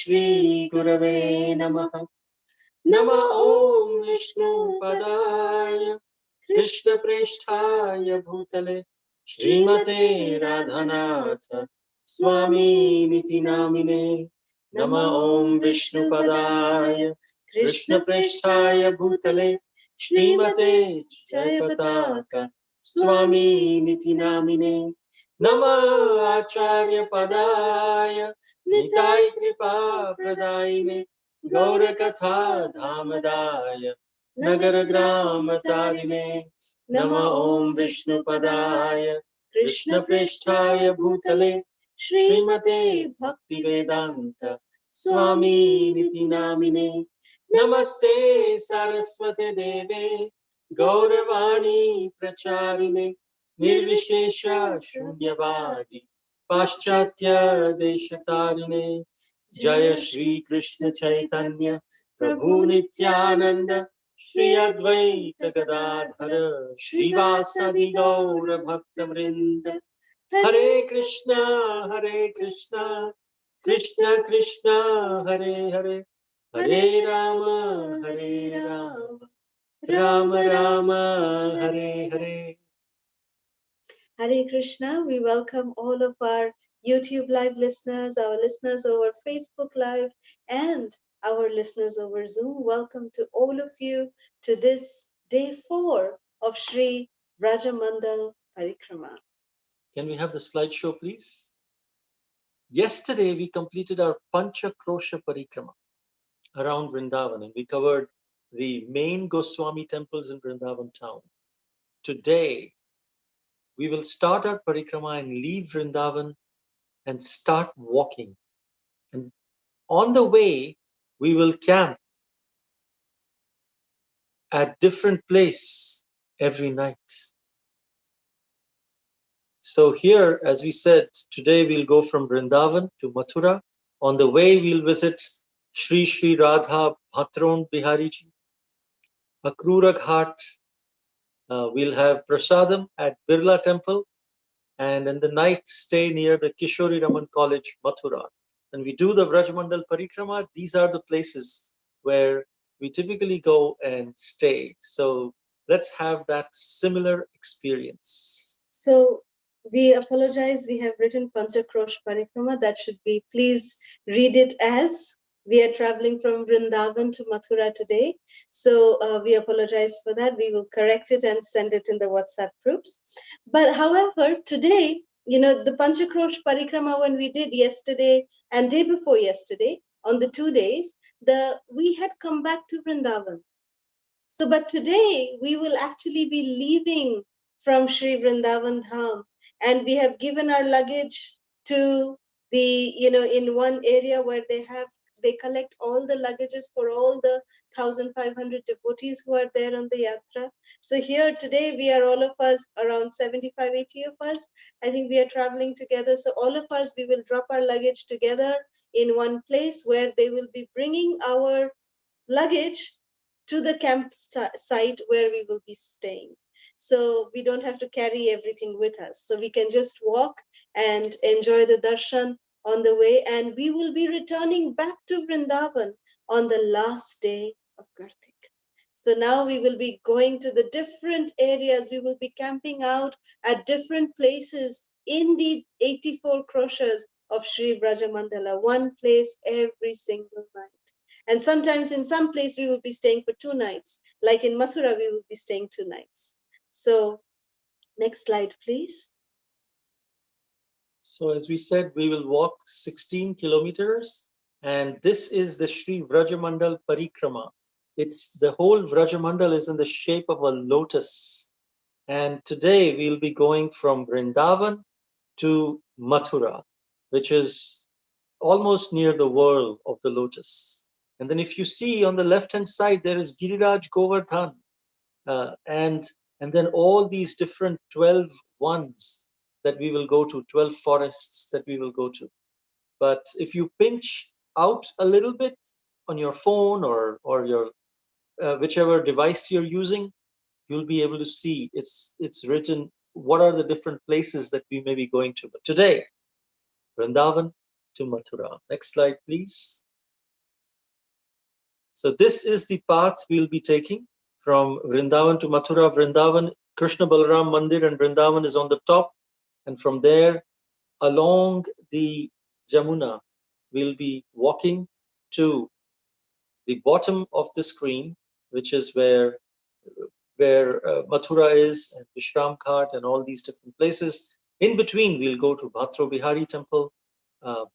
Shri Gurave Namaha. Nama Om Vishnu Padaya Krishna Presthaya Bhutale Srimate Radhanatha Swami Niti Namine. Nama Om Vishnu Padaya Krishna Presthaya Bhutale Srimate Jayapataka Swami Niti Namine. Nama Acharya Padaya Nitai Kripa Pradayine Gaura Katha Dhamadaya Nagara Grama Tarine. Nama Om Vishnu Padaya Krishna Presthaya Bhutale Srimate Bhakti Vedanta Swami Niti Namine. Namaste Saraswate Deve Gauravani Pracharine Nirvishesha Shunyavadi Paschatya Deshatarine. Jaya Shri Krishna Chaitanya Prabhu Nityananda Shri Advaita Gadadhara Shrivasadi Gaura Bhakta Vrinda. Hare Krishna, Krishna Krishna, Hare Hare, Hare Rama, Rama Rama, Hare Hare. Hare Krishna. We welcome all of our YouTube Live listeners, our listeners over Facebook Live, and our listeners over Zoom. Welcome to all of you to this day 4 of Sri Vrajamandal Parikrama. Can we have the slideshow, please? Yesterday, we completed our Pancha Krosha Parikrama around Vrindavan, and we covered the main Goswami temples in Vrindavan town. Today, we will start our parikrama and leave Vrindavan and start walking. And on the way, we will camp at different place every night. So here, as we said, today we'll go from Vrindavan to Mathura. On the way, we'll visit Shri Shri Radha Bhatron Bihari ji, Akrura Ghat. We'll have Prasadam at Birla temple, and in the night stay near the Kishori Raman College, Mathura. When we do the Vrajamandal Parikrama, these are the places where we typically go and stay. So let's have that similar experience. So we apologize. We have written Panchakrosh Parikrama. That should be, please read it as we are traveling from Vrindavan to Mathura today. So we apologize for that. We will correct it and send it in the WhatsApp groups. But however, today, the Panchakrosh Parikrama, when we did yesterday and day before yesterday, on the 2 days, we had come back to Vrindavan. So, but today we will actually be leaving from Sri Vrindavan Dham, and we have given our luggage to in one area where they collect all the luggages for all the 1,500 devotees who are there on the yatra. So here today we are all of us, around 75, 80 of us. I think we are traveling together. So all of us, we will drop our luggage together in one place where they will be bringing our luggage to the campsite where we will be staying. So we don't have to carry everything with us. So we can just walk and enjoy the darshan on the way. And we will be returning back to Vrindavan on the last day of Kartik. So now we will be going to the different areas. We will be camping out at different places in the 84 kroshas of Sri Vrajamandala, one place every single night. And sometimes in some place we will be staying for 2 nights. Like in Mathura, we will be staying 2 nights. So next slide, please. So as we said, we will walk 16 kilometers. And this is the Sri Vrajamandal Parikrama. The whole Vrajamandal is in the shape of a lotus. And today we'll be going from Vrindavan to Mathura, which is almost near the whirl of the lotus. And then if you see on the left-hand side, there is Giriraj Govardhan. And then all these different 12 ones that we will go to, 12 forests that we will go to. But if you pinch out a little bit on your phone or your whichever device you're using, you'll be able to see it's written what are the different places that we may be going to. But today, Vrindavan to Mathura. Next slide, please. So this is the path we'll be taking from Vrindavan to Mathura. Vrindavan, Krishna Balaram Mandir and Vrindavan is on the top. And from there, along the Jamuna, we'll be walking to the bottom of the screen, which is where Mathura is, and Vishram Ghat, and all these different places. In between, we'll go to Bhatron Bihari temple. Uh,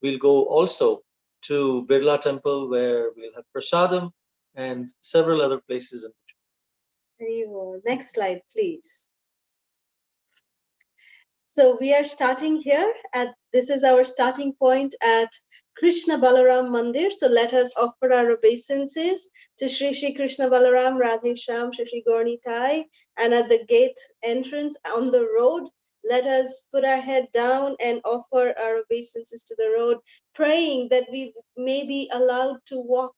we'll go also to Birla temple, where we'll have Prasadam, and several other places in between. Next slide, please. So we are starting here this is our starting point at Krishna Balaram Mandir. So let us offer our obeisances to Shri Shri Krishna Balaram, Radhe Sham, Shri Shri Gaurni Thai, and at the gate entrance on the road, let us put our head down and offer our obeisances to the road, praying that we may be allowed to walk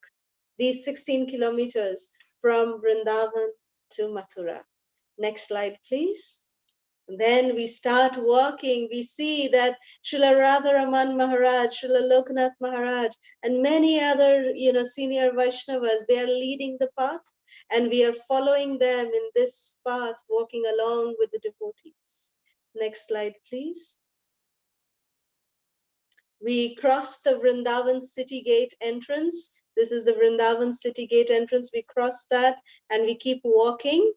these 16 kilometers from Vrindavan to Mathura. Next slide, please. Then we start walking. We see that Srila Radha Raman Maharaj, Srila Lokanath Maharaj, and many other, senior Vaishnavas, they are leading the path, and we are following them in this path, walking along with the devotees. Next slide, please. We cross the Vrindavan city gate entrance. This is the Vrindavan city gate entrance. We cross that and we keep walking.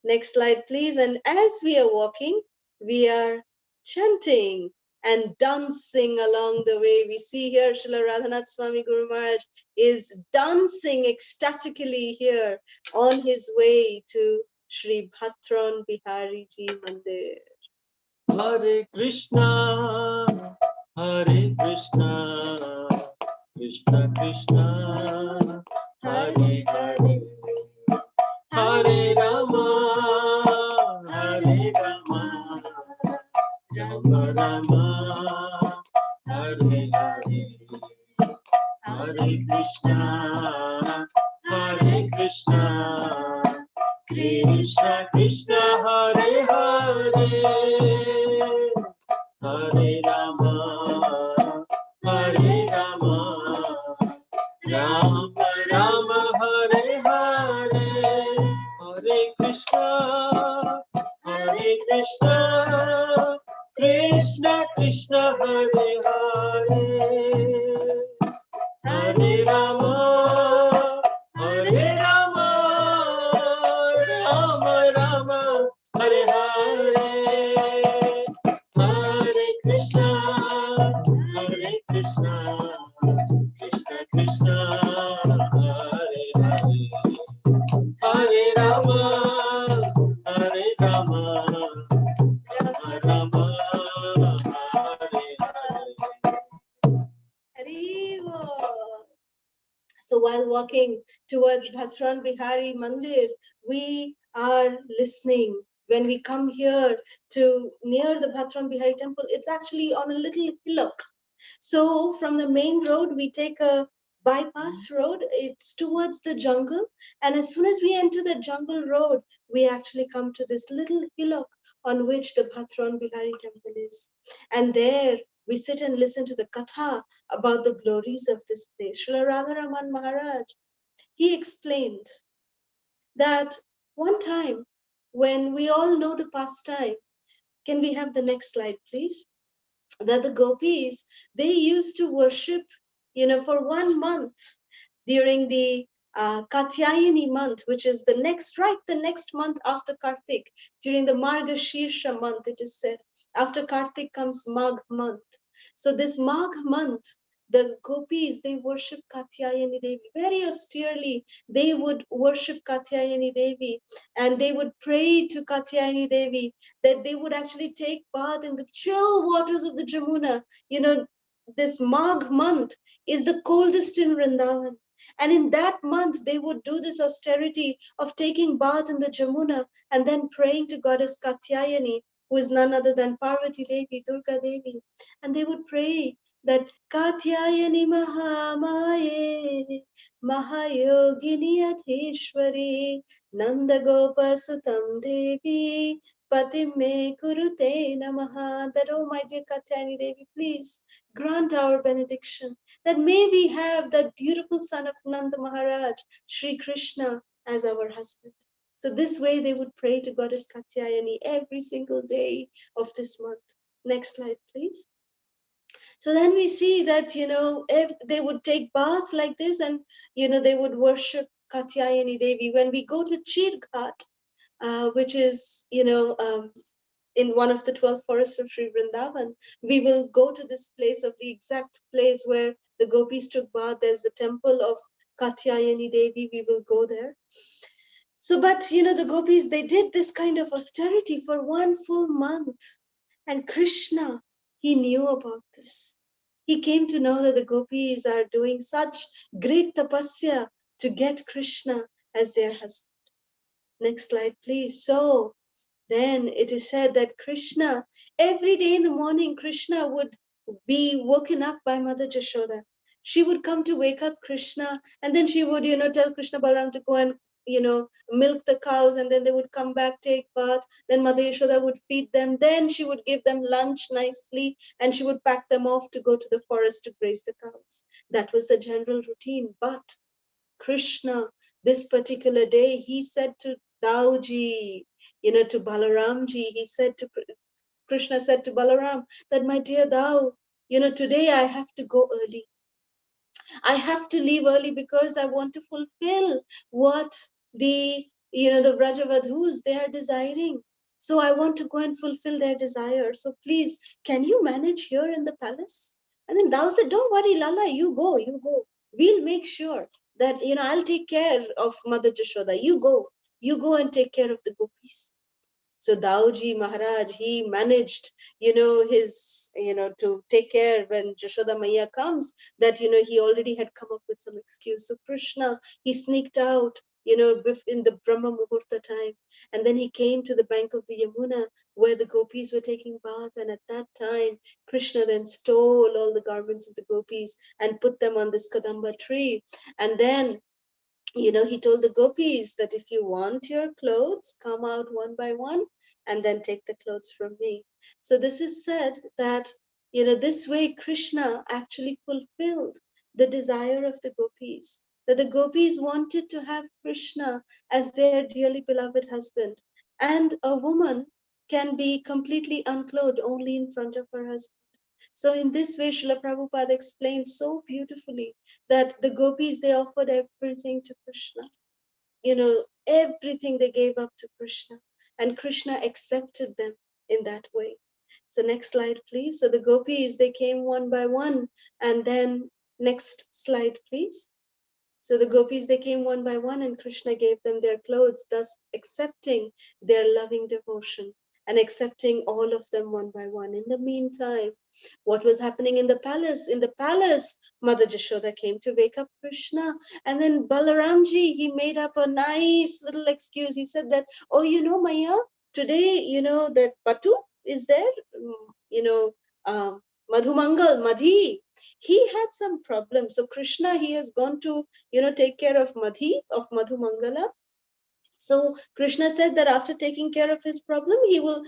Next slide, please. And as we are walking, we are chanting and dancing along the way. We see here Srila Radhanath Swami Guru Maharaj is dancing ecstatically here on his way to Sri Bhatron Bihari Ji Mandir. Hare Krishna, Hare Krishna, Krishna Krishna, Hare Hare, Hare Rama, Hare Rama, Rama Rama, Hare Hare, Hare Krishna, Hare Krishna, Krishna Krishna, Hare Hare, Hare Rama, Hare Rama, Rama Rama, Hare Hare, Hare Krishna, Hare Krishna, Krishna Krishna, Hare Hare, Hare Rama, Hare Rama, Rama Rama, Hare Hare, Hare Krishna, Hare Krishna, Krishna Krishna, Hare Hare, Hare Rama, Hare Rama, Rama Rama, Hare Hare. So while walking towards Bhatron Bihari Mandir, we are listening. When we come here to near the Bhatron Bihari temple, it's actually on a little hillock. So from the main road, we take a bypass road. It's towards the jungle. And as soon as we enter the jungle road, we actually come to this little hillock on which the Bhatron Bihari temple is. And there we sit and listen to the katha about the glories of this place. Srila Radha Raman Maharaj, he explained that one time when we all know the pastime, can we have the next slide, please? That the gopis, they used to worship, for 1 month during the Katyayani month, which is the next month after Kartik, during the Margashirsha month, it is said. After Kartik comes Magh month. So this Magh month, the gopis, they worship Katyayani Devi very austerely. They would worship Katyayani Devi and they would pray to Katyayani Devi that they would actually take bath in the chill waters of the Jamuna. This Magh month is the coldest in Vrindavan. And in that month, they would do this austerity of taking bath in the Jamuna and then praying to goddess Katyayani, who is none other than Parvati Devi, Durga Devi. And they would pray that Katyayani Mahamaye Mahayogini Adheshwari Nandagopasutam Devi Patim me kurute namaha. That, oh my dear Katyayani Devi, please grant our benediction, that may we have that beautiful son of Nanda Maharaj, Sri Krishna, as our husband. So this way they would pray to Goddess Katyayani every single day of this month. Next slide, please. So then we see that, if they would take bath like this, and, they would worship Katyayani Devi. When we go to Ghat, which is, in one of the 12 forests of Sri Vrindavan, we will go to this place of the exact place where the gopis took bath. There's the temple of Katyayani Devi. We will go there. So, but, the gopis, they did this kind of austerity for one full month. And Krishna, he knew about this. He came to know that the gopis are doing such great tapasya to get Krishna as their husband. Next slide, please. So then it is said that Krishna, every day in the morning, Krishna would be woken up by Mother Jashoda. She would come to wake up Krishna, and then she would, tell Krishna Balaram to go and, milk the cows, and then they would come back, take bath. Then Mother Yashoda would feed them. Then she would give them lunch nicely, and she would pack them off to go to the forest to graze the cows. That was the general routine. But Krishna, this particular day, he said to Dauji, to Balaramji, Krishna said to Balaram that, my dear Dao, today I have to go early. I have to leave early because I want to fulfill what the Vrajavadhus, they are desiring. So I want to go and fulfill their desire. So please, can you manage here in the palace? And then Dao said, don't worry, Lala, you go. We'll make sure that, I'll take care of Mother Jashoda. You go and take care of the gopis. So Dauji Maharaj, he managed, to take care when Jashoda Maya comes, that, he already had come up with some excuse. So Krishna, he sneaked out, in the Brahma Muhurta time. And then he came to the bank of the Yamuna where the gopis were taking bath. And at that time, Krishna then stole all the garments of the gopis and put them on this Kadamba tree. And then he told the gopis that if you want your clothes, come out one by one and then take the clothes from me. So this is said that, this way Krishna actually fulfilled the desire of the gopis, that the gopis wanted to have Krishna as their dearly beloved husband. And a woman can be completely unclothed only in front of her husband. So in this way, Srila Prabhupada explained so beautifully that the gopis, they offered everything to Krishna. Everything they gave up to Krishna. And Krishna accepted them in that way. So next slide, please. So the gopis, they came one by one. And then next slide, please. So the gopis, they came one by one and Krishna gave them their clothes, thus accepting their loving devotion and accepting all of them one by one. In the meantime, what was happening in the palace? In the palace, Mother Jashoda came to wake up Krishna. And then Balaramji, he made up a nice little excuse. He said that, oh, Maya, today, that Patu is there, Madhumangal, Madhi, he had some problems. So Krishna, he has gone to, take care of Madhi, of Madhumangala. So Krishna said that after taking care of his problem, we will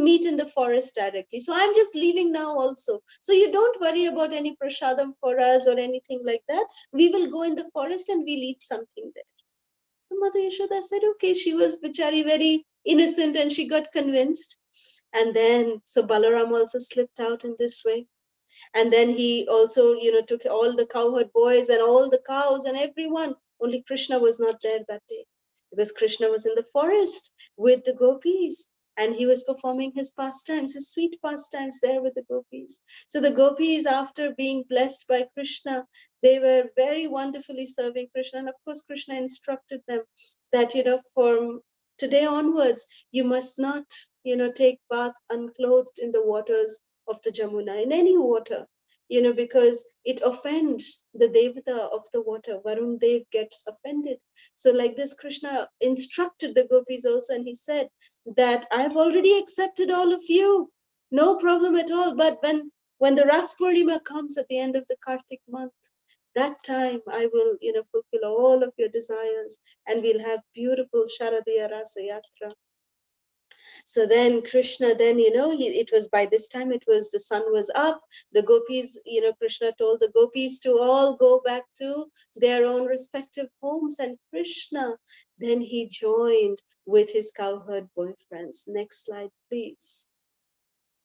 meet in the forest directly. So I'm just leaving now also. So you don't worry about any prasadam for us or anything like that. We will go in the forest and we'll eat something there. So Mother Yashoda said, okay, she was bichari very innocent and she got convinced. And then, so Balaram also slipped out in this way. And then he also, took all the cowherd boys and all the cows and everyone. Only Krishna was not there that day because Krishna was in the forest with the gopis and he was performing his pastimes, his sweet pastimes there with the gopis. So the gopis, after being blessed by Krishna, they were very wonderfully serving Krishna. And of course, Krishna instructed them that, from today onwards, you must not, take bath unclothed in the waters of the Jamuna, in any water, because it offends the Devata of the water. Varun Dev gets offended. So like this, Krishna instructed the gopis also, and he said that I've already accepted all of you, no problem at all. But when the Ras Purnima comes at the end of the Kartik month, that time I will, fulfill all of your desires, and we'll have beautiful Sharadiya Rasa Yatra. So then Krishna, then, it was by this time, it was the sun was up. The gopis, Krishna told the gopis to all go back to their own respective homes. And Krishna, then he joined with his cowherd boyfriends. Next slide, please.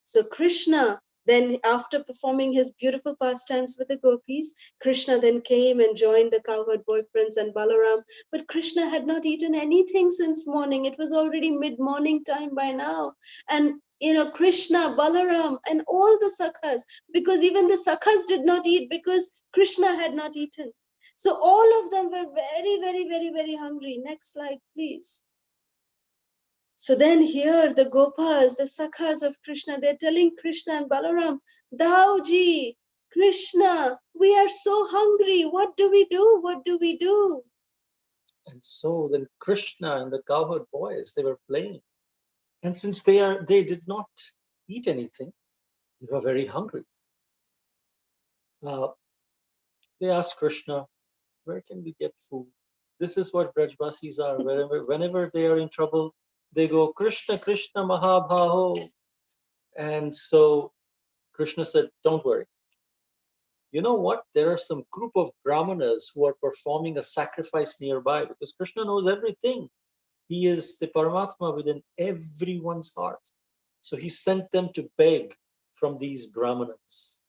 So Krishna, then after performing his beautiful pastimes with the gopis, Krishna then came and joined the cowherd boyfriends and Balaram. But Krishna had not eaten anything since morning. It was already mid-morning time by now. And Krishna, Balaram, and all the sakhas, because even the sakhas did not eat because Krishna had not eaten. So all of them were very, very, very, very hungry. Next slide, please. So then here the Gopas, the Sakhas of Krishna, they're telling Krishna and Balaram, Dauji, Krishna, we are so hungry. What do we do? What do we do? And so then Krishna and the cowherd boys, they were playing. And since they did not eat anything, they were very hungry. They asked Krishna, where can we get food? This is what Brajvasis are. Whenever they are in trouble, they go, Krishna, Krishna, Mahabhaho. And so Krishna said, don't worry. You know what? There are some group of brahmanas who are performing a sacrifice nearby, because Krishna knows everything. He is the Paramatma within everyone's heart. So he sent them to beg from these brahmanas.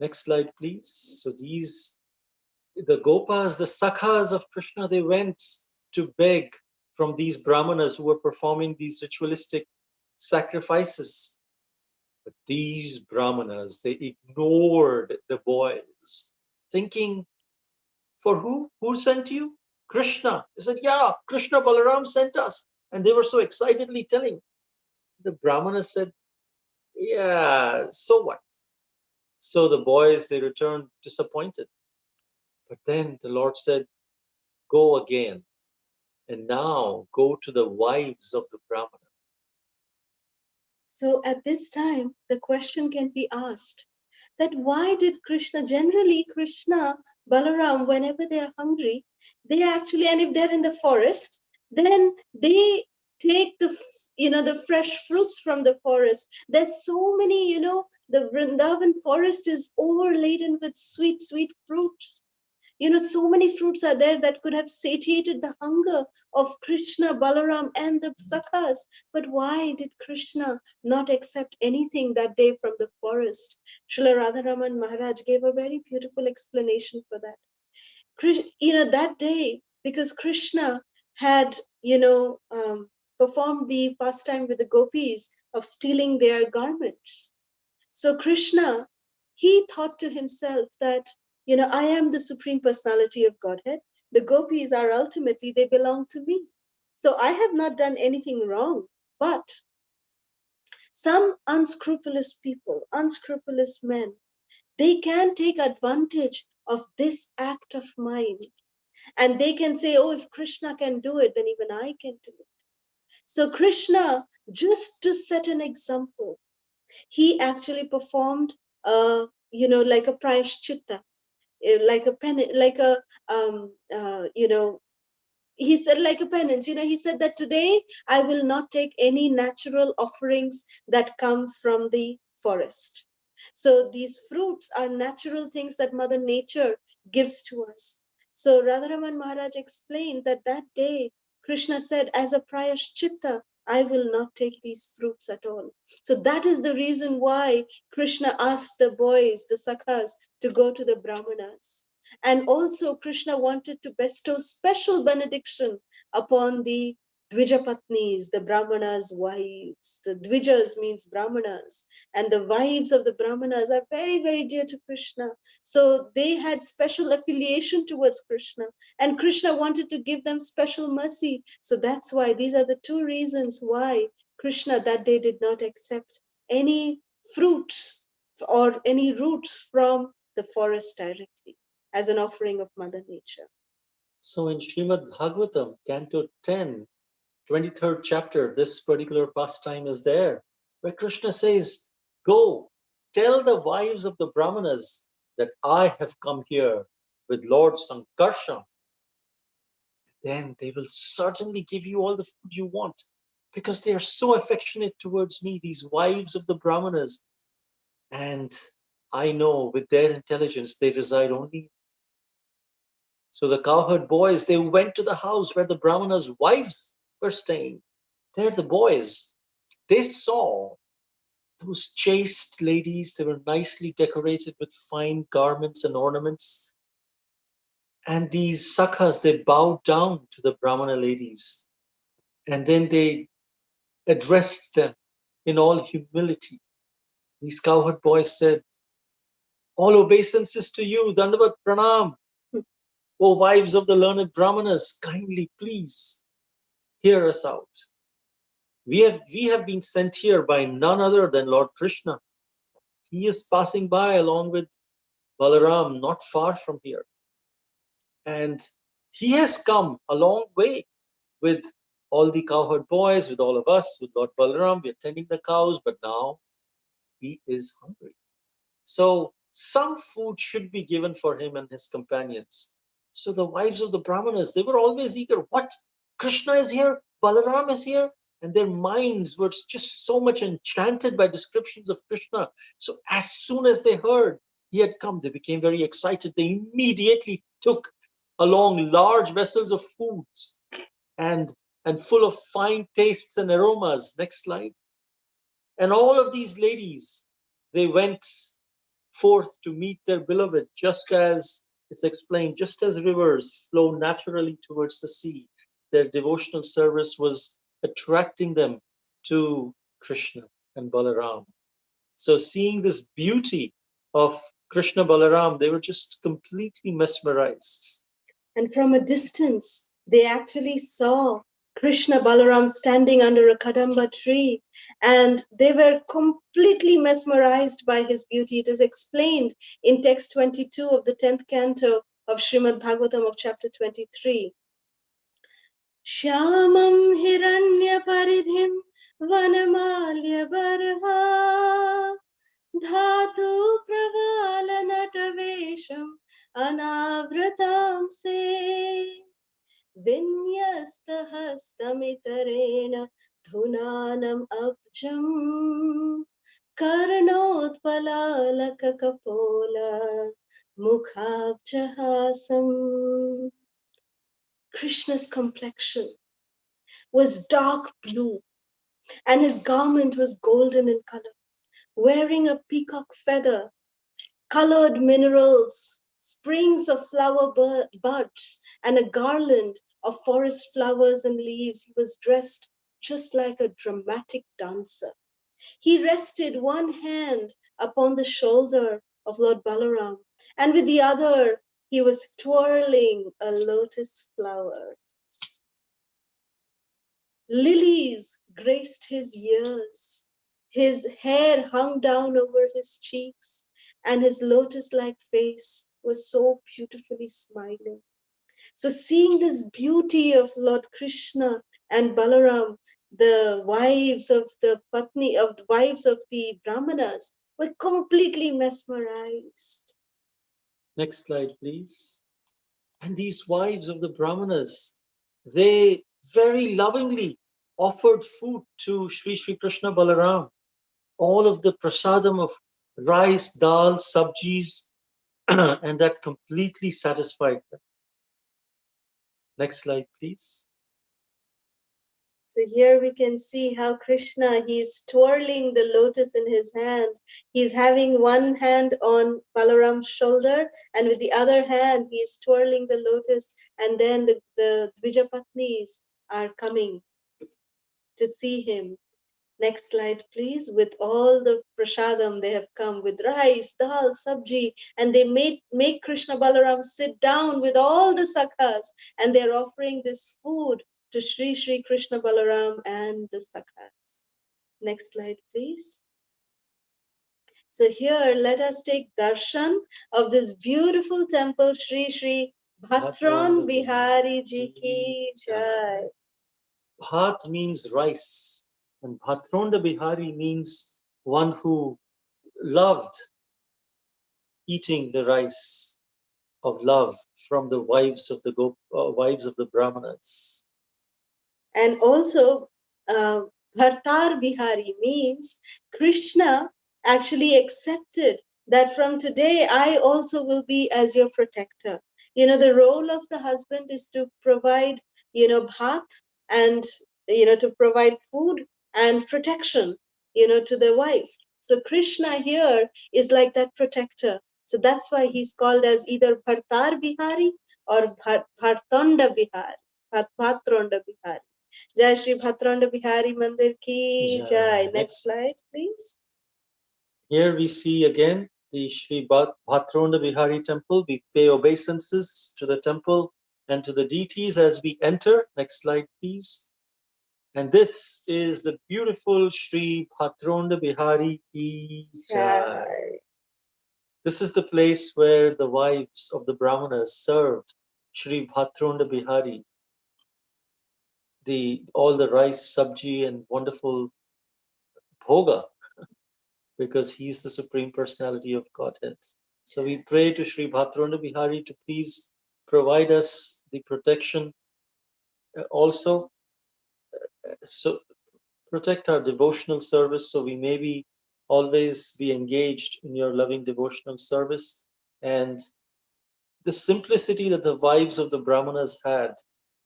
Next slide, please. So the Gopas, the Sakhas of Krishna, they went to beg from these brahmanas who were performing these ritualistic sacrifices. But these brahmanas, they ignored the boys, thinking, for who? Who sent you? Krishna. They said, yeah, Krishna Balaram sent us. And they were so excitedly telling. The brahmanas said, yeah, so what? So the boys, they returned disappointed. But then the Lord said, go again. And now go to the wives of the Brahmana. So at this time, the question can be asked that why did Krishna, generally Krishna, Balaram, whenever they are hungry, they actually, and if they're in the forest, then they take the fresh fruits from the forest. There's so many, the Vrindavan forest is overladen with sweet, sweet fruits. So many fruits are there that could have satiated the hunger of Krishna, Balaram, and the Sakhas. But why did Krishna not accept anything that day from the forest? Srila Raman Maharaj gave a very beautiful explanation for that. That day, because Krishna had, performed the pastime with the gopis of stealing their garments. So Krishna, he thought to himself that, I am the Supreme Personality of Godhead. The gopis are ultimately, they belong to me. So I have not done anything wrong. But some unscrupulous people, unscrupulous men, they can take advantage of this act of mine. And they can say, oh, if Krishna can do it, then even I can do it. So Krishna, just to set an example, he actually performed, like a prayashchitta, like a penance, he said like a penance. He said that today I will not take any natural offerings that come from the forest. So these fruits are natural things that Mother Nature gives to us. So Radharaman Maharaj explained that day Krishna said, as a prayashchitta, I will not take these fruits at all. So that is the reason why Krishna asked the boys, the sakhas, to go to the brahmanas. And also Krishna wanted to bestow special benediction upon the Dvijapatnis, the Brahmanas' wives. The Dvijas means Brahmanas. And the wives of the Brahmanas are very, very dear to Krishna. So they had special affiliation towards Krishna. And Krishna wanted to give them special mercy. So that's why these are the two reasons why Krishna that day did not accept any fruits or any roots from the forest directly as an offering of Mother Nature. So in Srimad Bhagavatam, Canto 10, 23rd chapter, this particular pastime is there, where Krishna says, go, tell the wives of the Brahmanas that I have come here with Lord Sankarshan, then they will certainly give you all the food you want, because they are so affectionate towards me, these wives of the Brahmanas. And I know with their intelligence, they reside only. So the cowherd boys, they went to the house where the Brahmanas' wives were staying. They're the boys. They saw those chaste ladies. They were nicely decorated with fine garments and ornaments. And these sakhas, they bowed down to the Brahmana ladies. And then they addressed them in all humility. These cowherd boys said, "All obeisances to you, Dandavat Pranam. O wives of the learned Brahmanas, kindly please hear us out. We have been sent here by none other than Lord Krishna. He is passing by along with Balaram, not far from here. And he has come a long way with all the cowherd boys, with all of us, with Lord Balaram. We are tending the cows, but now he is hungry. So some food should be given for him and his companions." So the wives of the Brahmanas, they were always eager. What? Krishna is here? Balaram is here? And their minds were just so much enchanted by descriptions of Krishna. So as soon as they heard he had come, they became very excited. They immediately took along large vessels of foods and full of fine tastes and aromas. Next slide. And all of these ladies, they went forth to meet their beloved, just as it's explained, just as rivers flow naturally towards the sea. Their devotional service was attracting them to Krishna and Balaram. So seeing this beauty of Krishna Balaram, they were just completely mesmerized. And from a distance, they actually saw Krishna Balaram standing under a Kadamba tree, and they were completely mesmerized by his beauty. It is explained in text 22 of the 10th canto of Srimad Bhagavatam of chapter 23. Shyamam hiranya paridhim vanamalya barha dhatu pravala natavesham anavratam se vinyastahastamitareణ dhunanam abjam karnotpalalakapola mukhabjahasam. Krishna's complexion was dark blue and his garment was golden in color, wearing a peacock feather, colored minerals, springs of flower buds, and a garland of forest flowers and leaves. He was dressed just like a dramatic dancer. He rested one hand upon the shoulder of Lord Balaram, and with the other, he was twirling a lotus flower. Lilies graced his ears. His hair hung down over his cheeks, and his lotus-like face was so beautifully smiling. So seeing this beauty of Lord Krishna and Balaram, the wives of the Brahmanas were completely mesmerized. Next slide, please. And these wives of the Brahmanas, they very lovingly offered food to Sri Sri Krishna Balaram. All of the prasadam of rice, dal, sabjis, and that completely satisfied them. Next slide, please. So here we can see how Krishna, he's twirling the lotus in his hand. He's having one hand on Balaram's shoulder, and with the other hand, he's twirling the lotus, and then the Dvijapatnis are coming to see him. Next slide, please. With all the prasadam, they have come with rice, dal, sabji, and they make Krishna Balaram sit down with all the sakhas, and they're offering this food to Sri Sri Krishna Balaram and the sakhas. Next slide, please. So here, let us take darshan of this beautiful temple, Sri Sri Bhatron Bihari Ji Ki Jai. Bhat means rice, and Bhatronda Bihari means one who loved eating the rice. of love from the wives of the wives of the Brahmanas. And also, Bhartar Bihari means Krishna actually accepted that from today I also will be as your protector. The role of the husband is to provide, bhat and, to provide food and protection, to the wife. So Krishna here is like that protector. So that's why he's called as either Bhartar Bihari or Bhartonda Bihari, Bhatronda Bihari. Jai Shri Bhatron Bihari Mandir ki jai. Next slide, please. Here we see again the Shri Bhatron Bihari temple. We pay obeisances to the temple and to the deities as we enter. Next slide, please. And this is the beautiful Shri Bhatron Bihari ki jai. This is the place where the wives of the Brahmanas served Shri Bhatron Bihari all the rice, sabji, and wonderful bhoga, because he's the Supreme Personality of Godhead. So we pray to Shri Bhatron Bihari to please provide us the protection, also so protect our devotional service, so we may be always be engaged in your loving devotional service, and the simplicity that the wives of the Brahmanas had.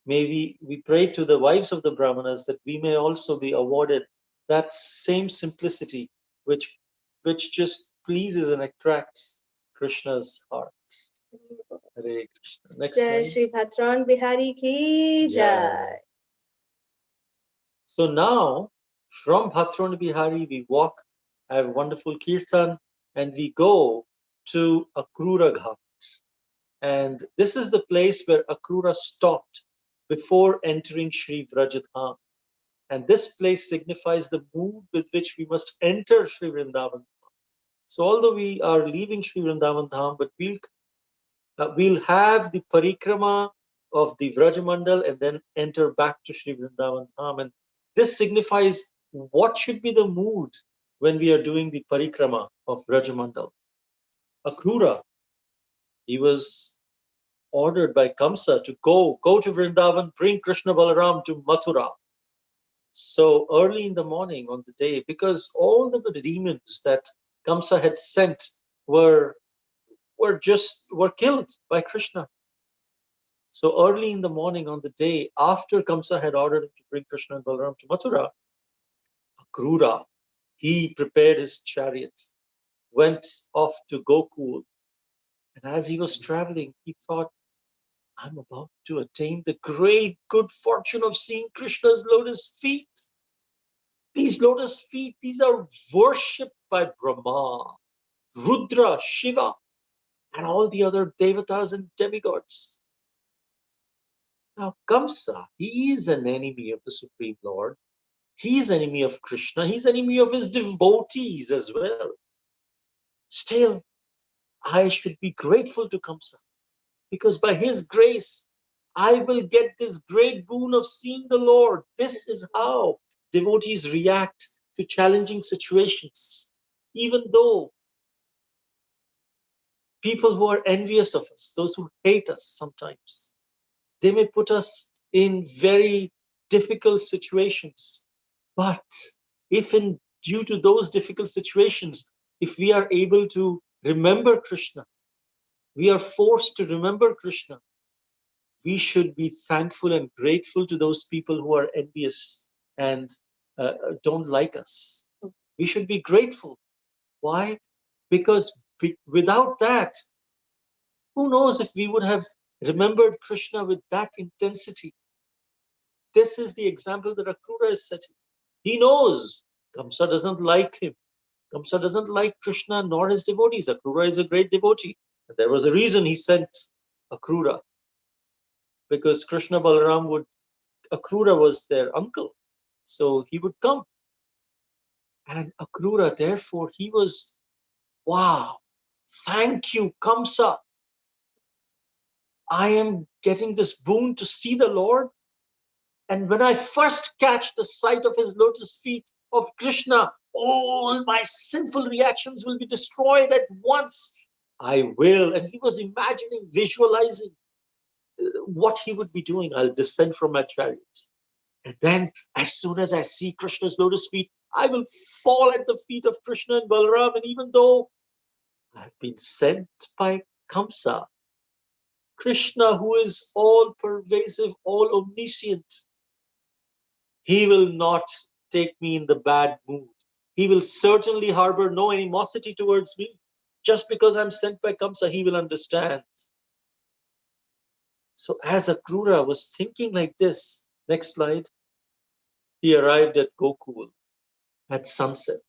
May we pray to the wives of the Brahmanas that we may also be awarded that same simplicity which just pleases and attracts Krishna's heart. Hare Krishna. Next Jai slide. Shri Bhatron Bihari ki jai. So now, from Bhatron Bihari, we walk, have wonderful kirtan, and we go to Akrura Ghat. And this is the place where Akrura stopped before entering Sri Vrajadham. And this place signifies the mood with which we must enter Sri Vrindavan. So although we are leaving Sri Vrindavan Dham, but we'll have the parikrama of the Vrajamandal and then enter back to Sri Vrindavan Dham. And this signifies what should be the mood when we are doing the parikrama of Vrajamandal. Akrura, he was ordered by Kamsa to go to Vrindavan, bring Krishna Balaram to Mathura. So early in the morning on the day, because all the demons that Kamsa had sent were killed by Krishna. So early in the morning on the day after Kamsa had ordered him to bring Krishna and Balaram to Mathura, Akrura, he prepared his chariot, went off to Gokul, and as he was traveling, he thought, I'm about to attain the great good fortune of seeing Krishna's lotus feet. These lotus feet, these are worshipped by Brahma, Rudra, Shiva, and all the other devatas and demigods. Now, Kamsa, he is an enemy of the Supreme Lord. He is enemy of Krishna. He's enemy of his devotees as well. Still, I should be grateful to Kamsa, because by his grace, I will get this great boon of seeing the Lord. This is how devotees react to challenging situations. Even though people who are envious of us, those who hate us sometimes, they may put us in very difficult situations. But if due to those difficult situations, if we are able to remember Krishna, we are forced to remember Krishna, we should be thankful and grateful to those people who are envious and don't like us. We should be grateful. Why? Because without that, who knows if we would have remembered Krishna with that intensity. This is the example that Akrura is setting. He knows Kamsa doesn't like him. Kamsa doesn't like Krishna nor his devotees. Akrura is a great devotee. And there was a reason he sent Akrura. Because Krishna Balaram Akrura was their uncle. So he would come. And Akrura, therefore, he was, wow, thank you, Kamsa. I am getting this boon to see the Lord. And when I first catch the sight of his lotus feet of Krishna, all my sinful reactions will be destroyed at once. I will. And he was imagining, visualizing what he would be doing. I'll descend from my chariot. And then, as soon as I see Krishna's lotus feet, I will fall at the feet of Krishna and Balaram. And even though I've been sent by Kamsa, Krishna, who is all pervasive, all omniscient, he will not take me in the bad mood. He will certainly harbor no animosity towards me. Just because I'm sent by Kamsa, he will understand. So as Akrura was thinking like this, next slide, he arrived at Gokul at sunset.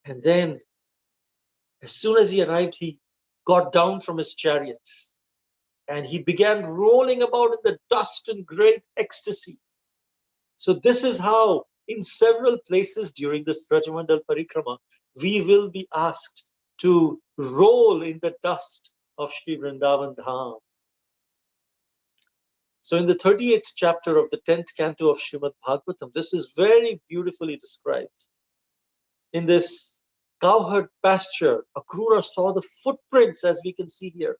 And then, as soon as he arrived, he got down from his chariot and he began rolling about in the dust in great ecstasy. So this is how, in several places during this Vrajamandal Parikrama, we will be asked to roll in the dust of Sri Vrindavan Dham. So in the 38th chapter of the 10th canto of Srimad Bhagavatam, this is very beautifully described. In this cowherd pasture, Akrura saw the footprints, as we can see here,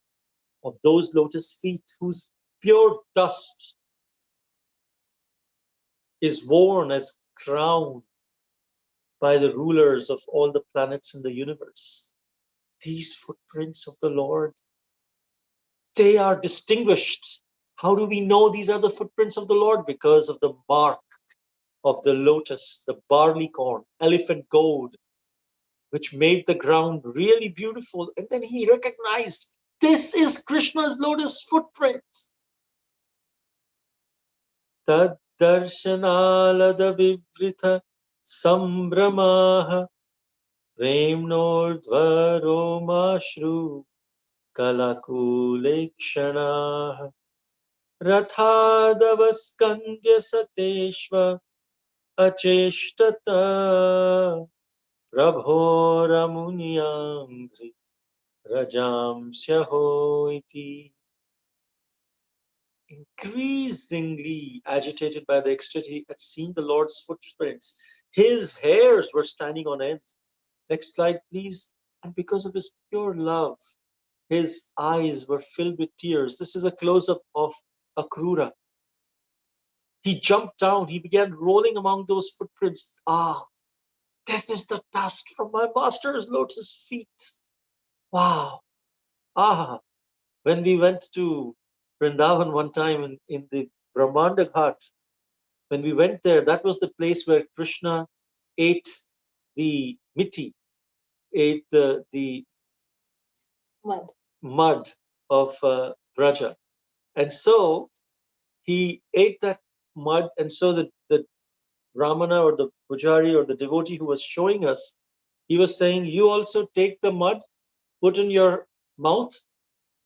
of those lotus feet whose pure dust is worn as crown by the rulers of all the planets in the universe. These footprints of the Lord, they are distinguished. How do we know these are the footprints of the Lord? Because of the mark of the lotus, the barley corn, elephant gold, which made the ground really beautiful. And then he recognized, this is Krishna's lotus footprint. Tad darshanalada vivrita sambramaha premnordvaromashru kalakulekshanaha rathadavaskandya sateshva acheshtata prabhoramunyangri rajamsyaho iti. Increasingly agitated by the ecstasy at seeing the Lord's footprints, his hairs were standing on end. Next slide, please. And because of his pure love, his eyes were filled with tears. This is a close-up of Akrura. He jumped down. He began rolling among those footprints. Ah, this is the dust from my master's lotus feet. Wow. Ah, when we went to Vrindavan one time in the Brahmanda Ghat, when we went there, that was the place where Krishna ate the miti, ate the mud of Vraja. And so he ate that mud. And so the Ramana or the Pujari or the devotee who was showing us, he was saying, you also take the mud, put in your mouth,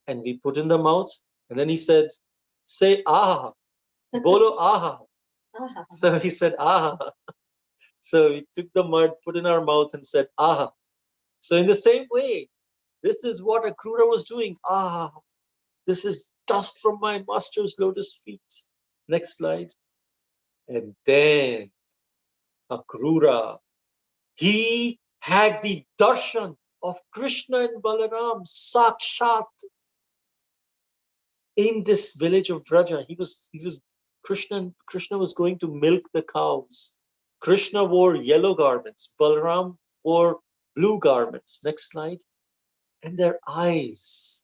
and we put in the mouth. And then he said, say ah, bolo ah. So he said ah. So we took the mud, put in our mouth and said ah. So in the same way, this is what Akrura was doing. Ah, this is dust from my master's lotus feet. Next slide. And then Akrura, he had the darshan of Krishna and Balaram sakshat in this village of Vraja. He was Krishna was going to milk the cows. Krishna wore yellow garments. Balaram wore blue garments. Next slide. And their eyes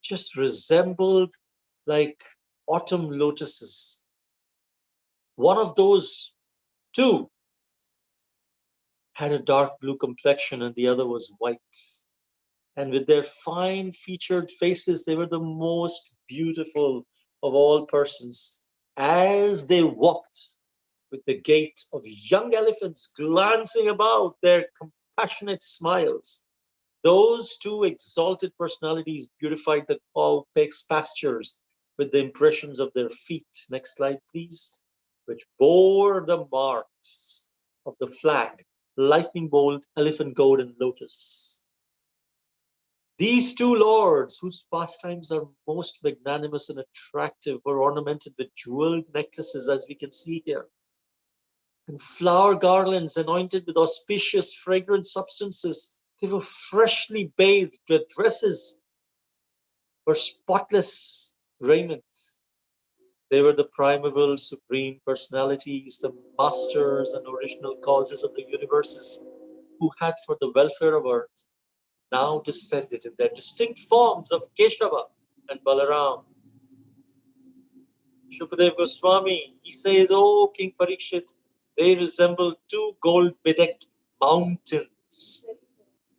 just resembled like autumn lotuses. One of those two had a dark blue complexion and the other was white. And with their fine featured faces, they were the most beautiful of all persons. As they walked with the gait of young elephants glancing about, their compassionate smiles, those two exalted personalities beautified the cow pastures with the impressions of their feet. Next slide, please. Which bore the marks of the flag, lightning bolt, elephant goad, and lotus. These two lords, whose pastimes are most magnanimous and attractive, were ornamented with jeweled necklaces, as we can see here, and flower garlands anointed with auspicious fragrant substances They were freshly bathed, their dresses were spotless raiments. They were the primeval supreme personalities, the masters and original causes of the universes, who had for the welfare of earth now descended in their distinct forms of Keshava and Balaram. Shukadev Goswami, he says, "Oh King Parikshit, they resemble two gold-bedecked mountains.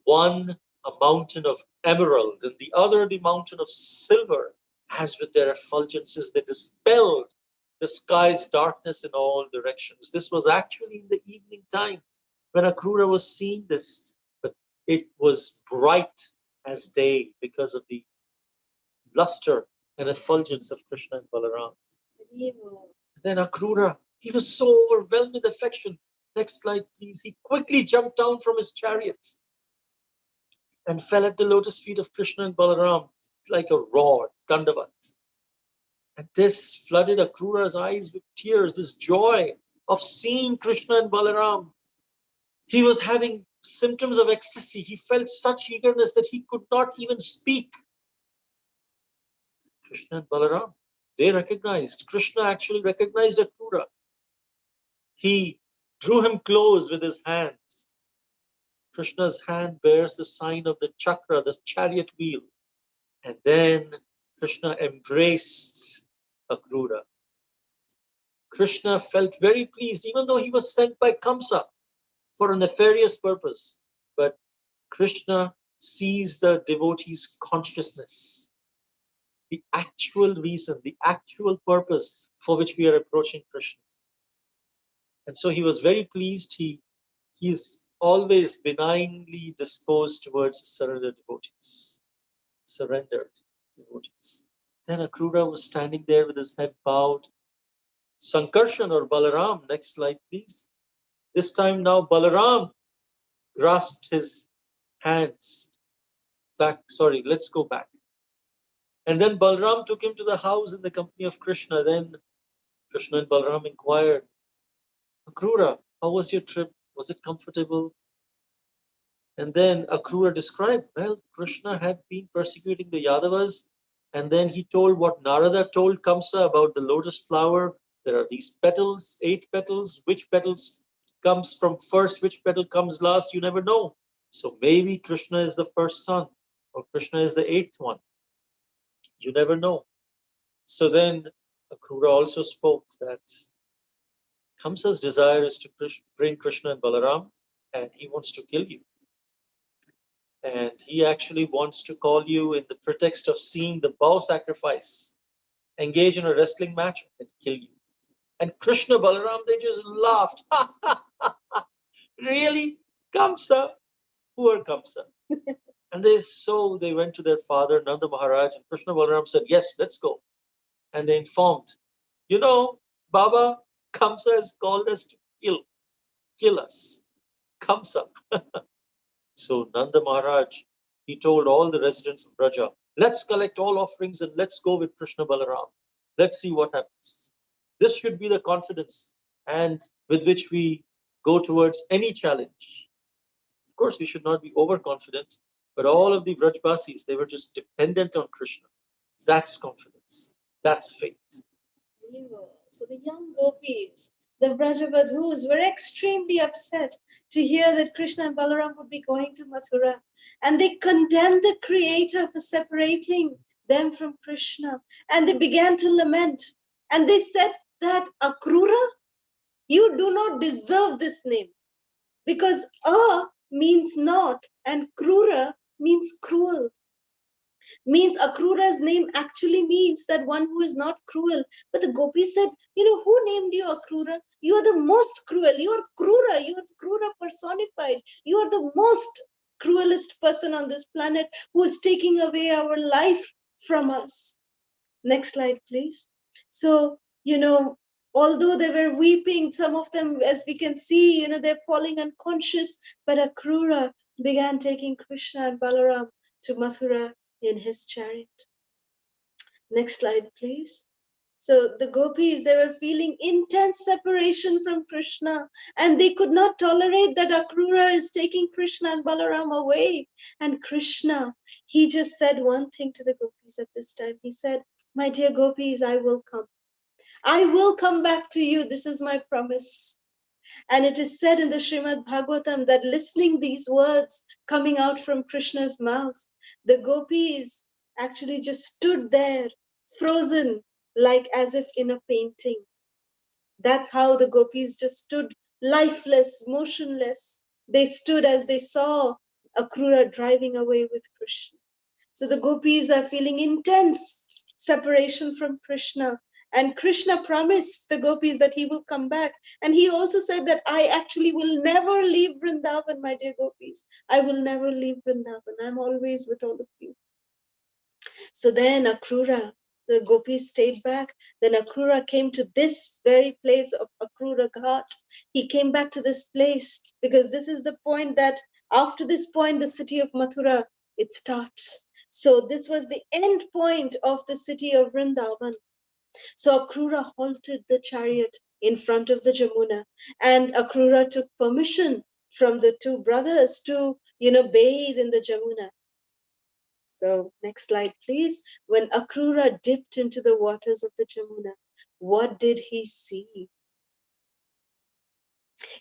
One a mountain of emerald, and the other the mountain of silver. As with their effulgences, they dispelled the sky's darkness in all directions." This was actually in the evening time when Akrura was seeing this, but it was bright as day because of the luster and effulgence of Krishna and Balaram. Then Akrura, he was so overwhelmed with affection. Next slide, please. He quickly jumped down from his chariot and fell at the lotus feet of Krishna and Balaram like a rod, Dandavat. And this flooded Akrura's eyes with tears, this joy of seeing Krishna and Balaram. He was having symptoms of ecstasy. He felt such eagerness that he could not even speak. Krishna and Balaram, they recognized, Krishna actually recognized Akrura. He drew him close with his hands. Krishna's hand bears the sign of the chakra, the chariot wheel. And then Krishna embraced Akrura. Krishna felt very pleased, even though he was sent by Kamsa for a nefarious purpose. But Krishna sees the devotee's consciousness, the actual reason, the actual purpose for which we are approaching Krishna. And so he was very pleased. He is always benignly disposed towards surrendered devotees. Then Akrura was standing there with his head bowed. Sankarshan or Balaram, next slide please. This time now Balaram grasped his hands back. Sorry, let's go back. And then Balaram took him to the house in the company of Krishna. Then Krishna and Balaram inquired, "Akrura, how was your trip? Was it comfortable?" And then Akrura described, well, Krishna had been persecuting the Yadavas, and then he told what Narada told Kamsa about the lotus flower. There are these petals, 8 petals. Which petals comes from first, which petal comes last, you never know. So maybe Krishna is the first son, or Krishna is the 8th one. You never know. So then Akrura also spoke that Kamsa's desire is to bring Krishna and Balaram, and he wants to kill you. And he actually wants to call you in the pretext of seeing the bow sacrifice, engage in a wrestling match and kill you. And Krishna, Balaram, they just laughed. Really? Kamsa? Poor Kamsa. And they went to their father, Nanda Maharaj, and Krishna Balaram said, yes, let's go. And they informed, Baba, Kamsa has called us to kill us. Kamsa. So Nanda Maharaj, he told all the residents of Vraja, let's collect all offerings and let's go with Krishna Balaram. Let's see what happens. This should be the confidence and with which we go towards any challenge. Of course, we should not be overconfident, but all of the Vrajbasis, they were just dependent on Krishna. That's confidence. That's faith. So the young gopis, the Vrajavadhus, were extremely upset to hear that Krishna and Balaram would be going to Mathura. And they condemned the Creator for separating them from Krishna. And they began to lament. And they said that, Akrura, you do not deserve this name. Because means not and Krura means cruel. Means Akrura's name actually means that one who is not cruel. But the gopis said, who named you Akrura? You are the most cruel. You are Krura. You are Krura personified. You are the most cruelest person on this planet who is taking away our life from us. Next slide, please. So, although they were weeping, some of them, as we can see, they're falling unconscious. But Akrura began taking Krishna and Balaram to Mathura in his chariot. Next slide, please. So the gopis, they were feeling intense separation from Krishna, and they could not tolerate that Akrura is taking Krishna and Balaram away. And Krishna, he just said one thing to the gopis at this time. He said, my dear gopis, I will come. I will come back to you. This is my promise. And it is said in the Srimad Bhagavatam that listening these words coming out from Krishna's mouth, the gopis actually just stood there, frozen, like as if in a painting. That's how the gopis just stood lifeless, motionless. They stood as they saw Akrura driving away with Krishna. So the gopis are feeling intense separation from Krishna. And Krishna promised the gopis that he will come back. And he also said that I actually will never leave Vrindavan, my dear gopis. I will never leave Vrindavan. I'm always with all of you. So then Akrura, the gopis stayed back. Then Akrura came to this very place of Akrura Ghat. He came back to this place because this is the point that after this point, the city of Mathura, it starts. So this was the end point of the city of Vrindavan. So Akrura halted the chariot in front of the Jamuna, and Akrura took permission from the two brothers to, bathe in the Jamuna. So next slide, please. When Akrura dipped into the waters of the Jamuna, what did he see?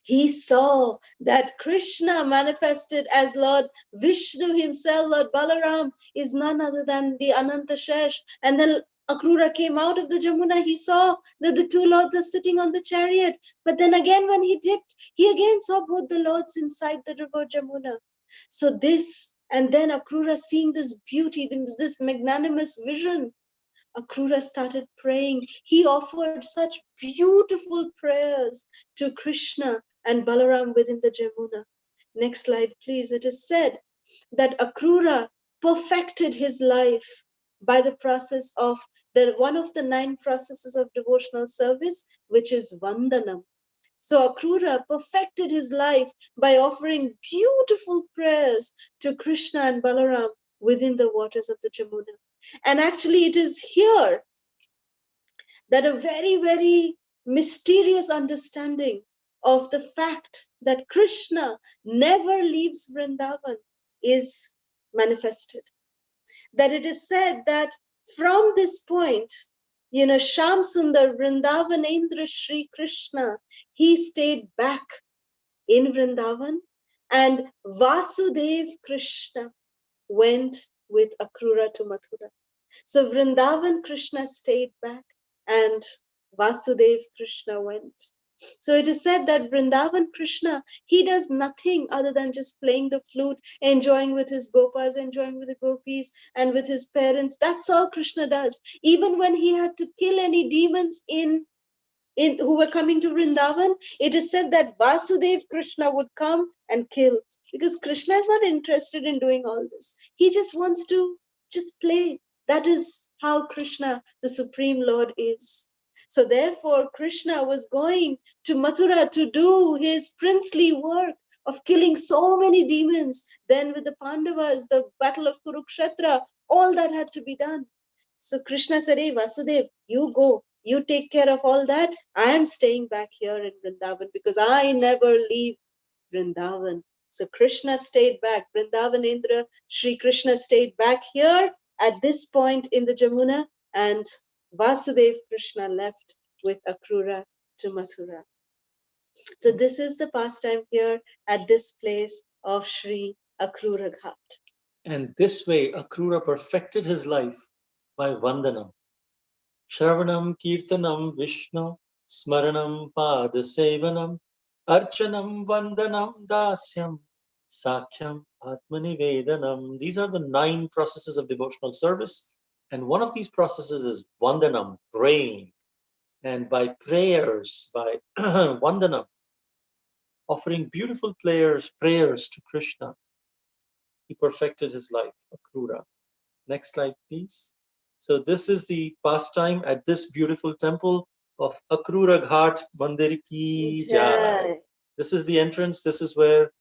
He saw that Krishna manifested as Lord Vishnu himself. Lord Balaram is none other than the Ananta Shesh. And then Akrura came out of the Jamuna. He saw that the two lords are sitting on the chariot. But then again, when he dipped, he again saw both the lords inside the river Jamuna. So this, and then Akrura seeing this beauty, this magnanimous vision, Akrura started praying. He offered such beautiful prayers to Krishna and Balaram within the Jamuna. Next slide, please. It is said that Akrura perfected his life by the process of one of the 9 processes of devotional service, which is Vandanam. So Akrura perfected his life by offering beautiful prayers to Krishna and Balaram within the waters of the Jamuna. And actually, it is here that a very, very mysterious understanding of the fact that Krishna never leaves Vrindavan is manifested. That it is said that from this point, Sham Sundar Vrindavanendra Shri Krishna, he stayed back in Vrindavan, and Vasudev Krishna went with Akrura to Mathura. So Vrindavan Krishna stayed back and Vasudev Krishna went. So it is said that Vrindavan Krishna, he does nothing other than just playing the flute, enjoying with his gopas, enjoying with the gopis and with his parents. That's all Krishna does. Even when he had to kill any demons who were coming to Vrindavan, it is said that Vasudev Krishna would come and kill, because Krishna is not interested in doing all this. He just wants to just play. That is how Krishna, the Supreme Lord, is. So therefore, Krishna was going to Mathura to do his princely work of killing so many demons. Then with the Pandavas, the battle of Kurukshetra, all that had to be done. So Krishna said, hey, Vasudev, you go. You take care of all that. I am staying back here in Vrindavan because I never leave Vrindavan. So Krishna stayed back. Vrindavanendra Shri Krishna stayed back here at this point in the Jamuna, and Vasudev Krishna left with Akrura to Mathura. So this is the pastime here at this place of Shri Akrura Ghat. And this way, Akrura perfected his life by Vandanam. Shravanam Kirtanam Vishnu Smaranam Padasevanam Archanam Vandanam Dasyam Sakhyam Atmanivedanam. These are the 9 processes of devotional service. And one of these processes is Vandanam, praying. And by prayers, by Vandanam, offering beautiful prayers to Krishna, he perfected his life, Akrura. Next slide, please. So this is the pastime at this beautiful temple of Akrura Ghat Mandir Ki Jai. This is the entrance. This is where,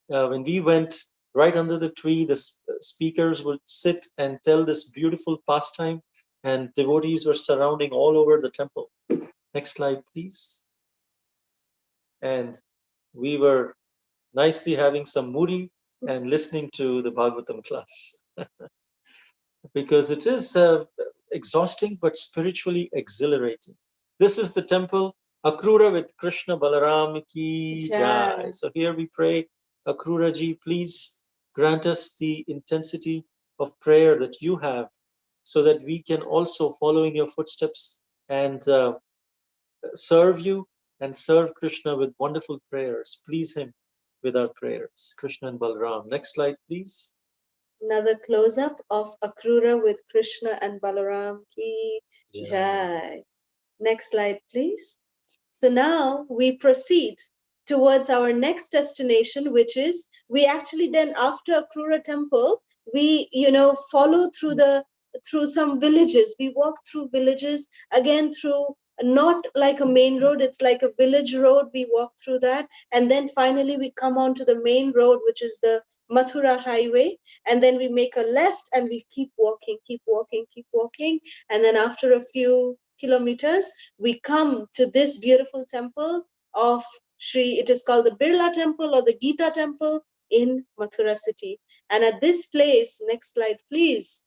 when we went right under the tree, the speakers would sit and tell this beautiful pastime. and devotees were surrounding all over the temple. Next slide, please. And we were nicely having some muri and listening to the Bhagavatam class because it is exhausting but spiritually exhilarating. This is the temple Akrura with Krishna Balaram ki jai. So here we pray, Akrura ji, please grant us the intensity of prayer that you have so that we can also follow in your footsteps and serve you and serve Krishna with wonderful prayers. Please him with our prayers. Krishna and Balaram. Next slide, please. Another close-up of Akrura with Krishna and Balaram ki jai. Next slide, please. So now we proceed towards our next destination, which is we actually then after Akrura temple, we follow through some villages. We walk through villages again through not like a main road, it's like a village road. We walk through that, and then finally we come on to the main road, which is the Mathura highway, and then we make a left and we keep walking, and then after a few kilometers we come to this beautiful temple of it is called the Birla temple or the Gita temple in Mathura city. And at this place, next slide please,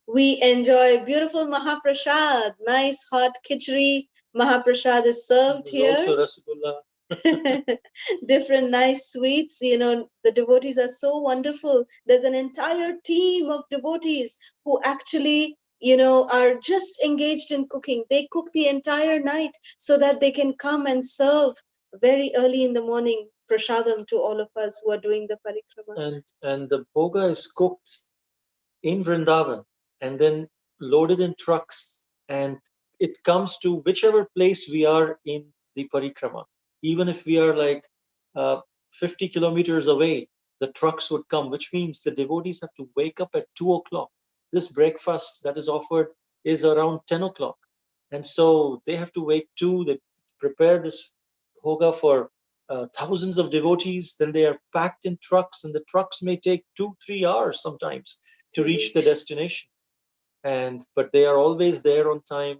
we enjoy beautiful Mahaprasad, nice hot khichdi Mahaprasad is served here. Also rasgulla. Different nice sweets, the devotees are so wonderful. There's an entire team of devotees who actually are just engaged in cooking. They cook the entire night so that they can come and serve very early in the morning prasadam to all of us who are doing the parikrama. And the bhoga is cooked in Vrindavan and then loaded in trucks, and it comes to whichever place we are in the parikrama. Even if we are like 50 kilometers away, the trucks would come, which means the devotees have to wake up at 2 o'clock. This breakfast that is offered is around 10 o'clock. And so they have to wake too. They prepare this bhoga for thousands of devotees. Then they are packed in trucks, and the trucks may take 2-3 hours sometimes to reach the destination. But they are always there on time.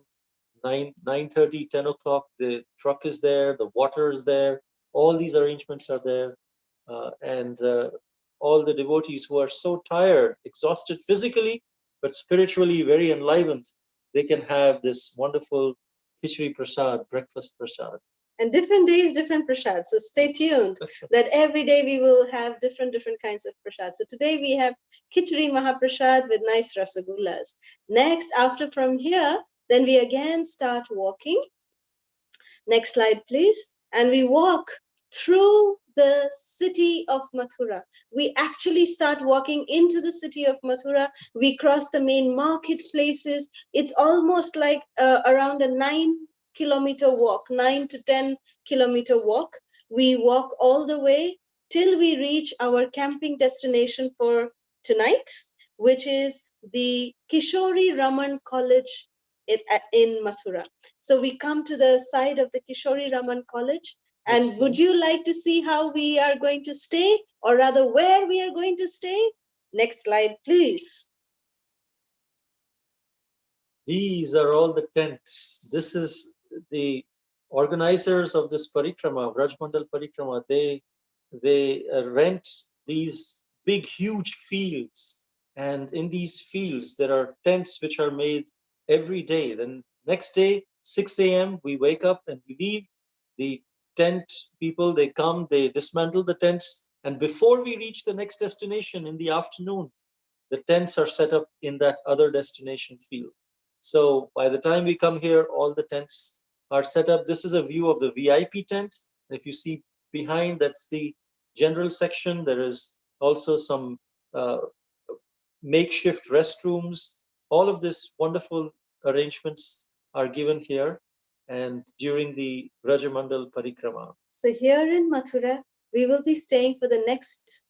9:30, 10 o'clock, the truck is there, the water is there, all these arrangements are there. And all the devotees who are so tired, exhausted physically, but spiritually very enlivened, they can have this wonderful khichdi prasad, breakfast prasad. And different days, different prasads. So stay tuned that every day we will have different kinds of prasads. So today we have khichdi Mahaprasad with nice rasagullas. Next, after from here, then we again start walking. Next slide, please. And we walk through the city of Mathura. We actually start walking into the city of Mathura. We cross the main marketplaces. It's almost like around a 9-kilometer walk, 9 to 10-kilometer walk. We walk all the way till we reach our camping destination for tonight, which is the Kishori Raman College in Mathura. So we come to the side of the Kishori Raman College. And would you like to see how we are going to stay, or rather where we are going to stay? Next slide, please. These are all the tents. This is the organizers of this parikrama, Vrajamandal Parikrama. They rent these big, huge fields. And in these fields, there are tents which are made every day. Then next day, 6 a.m., we wake up and we leave. The tent people, they come, they dismantle the tents. And before we reach the next destination in the afternoon, the tents are set up in that other destination field. So by the time we come here, all the tents are set up. This is a view of the VIP tent. If you see behind, that's the general section. There is also some makeshift restrooms. All of this wonderful arrangements are given here and during the Vrajamandal Parikrama. So here in Mathura, we will be staying for the next,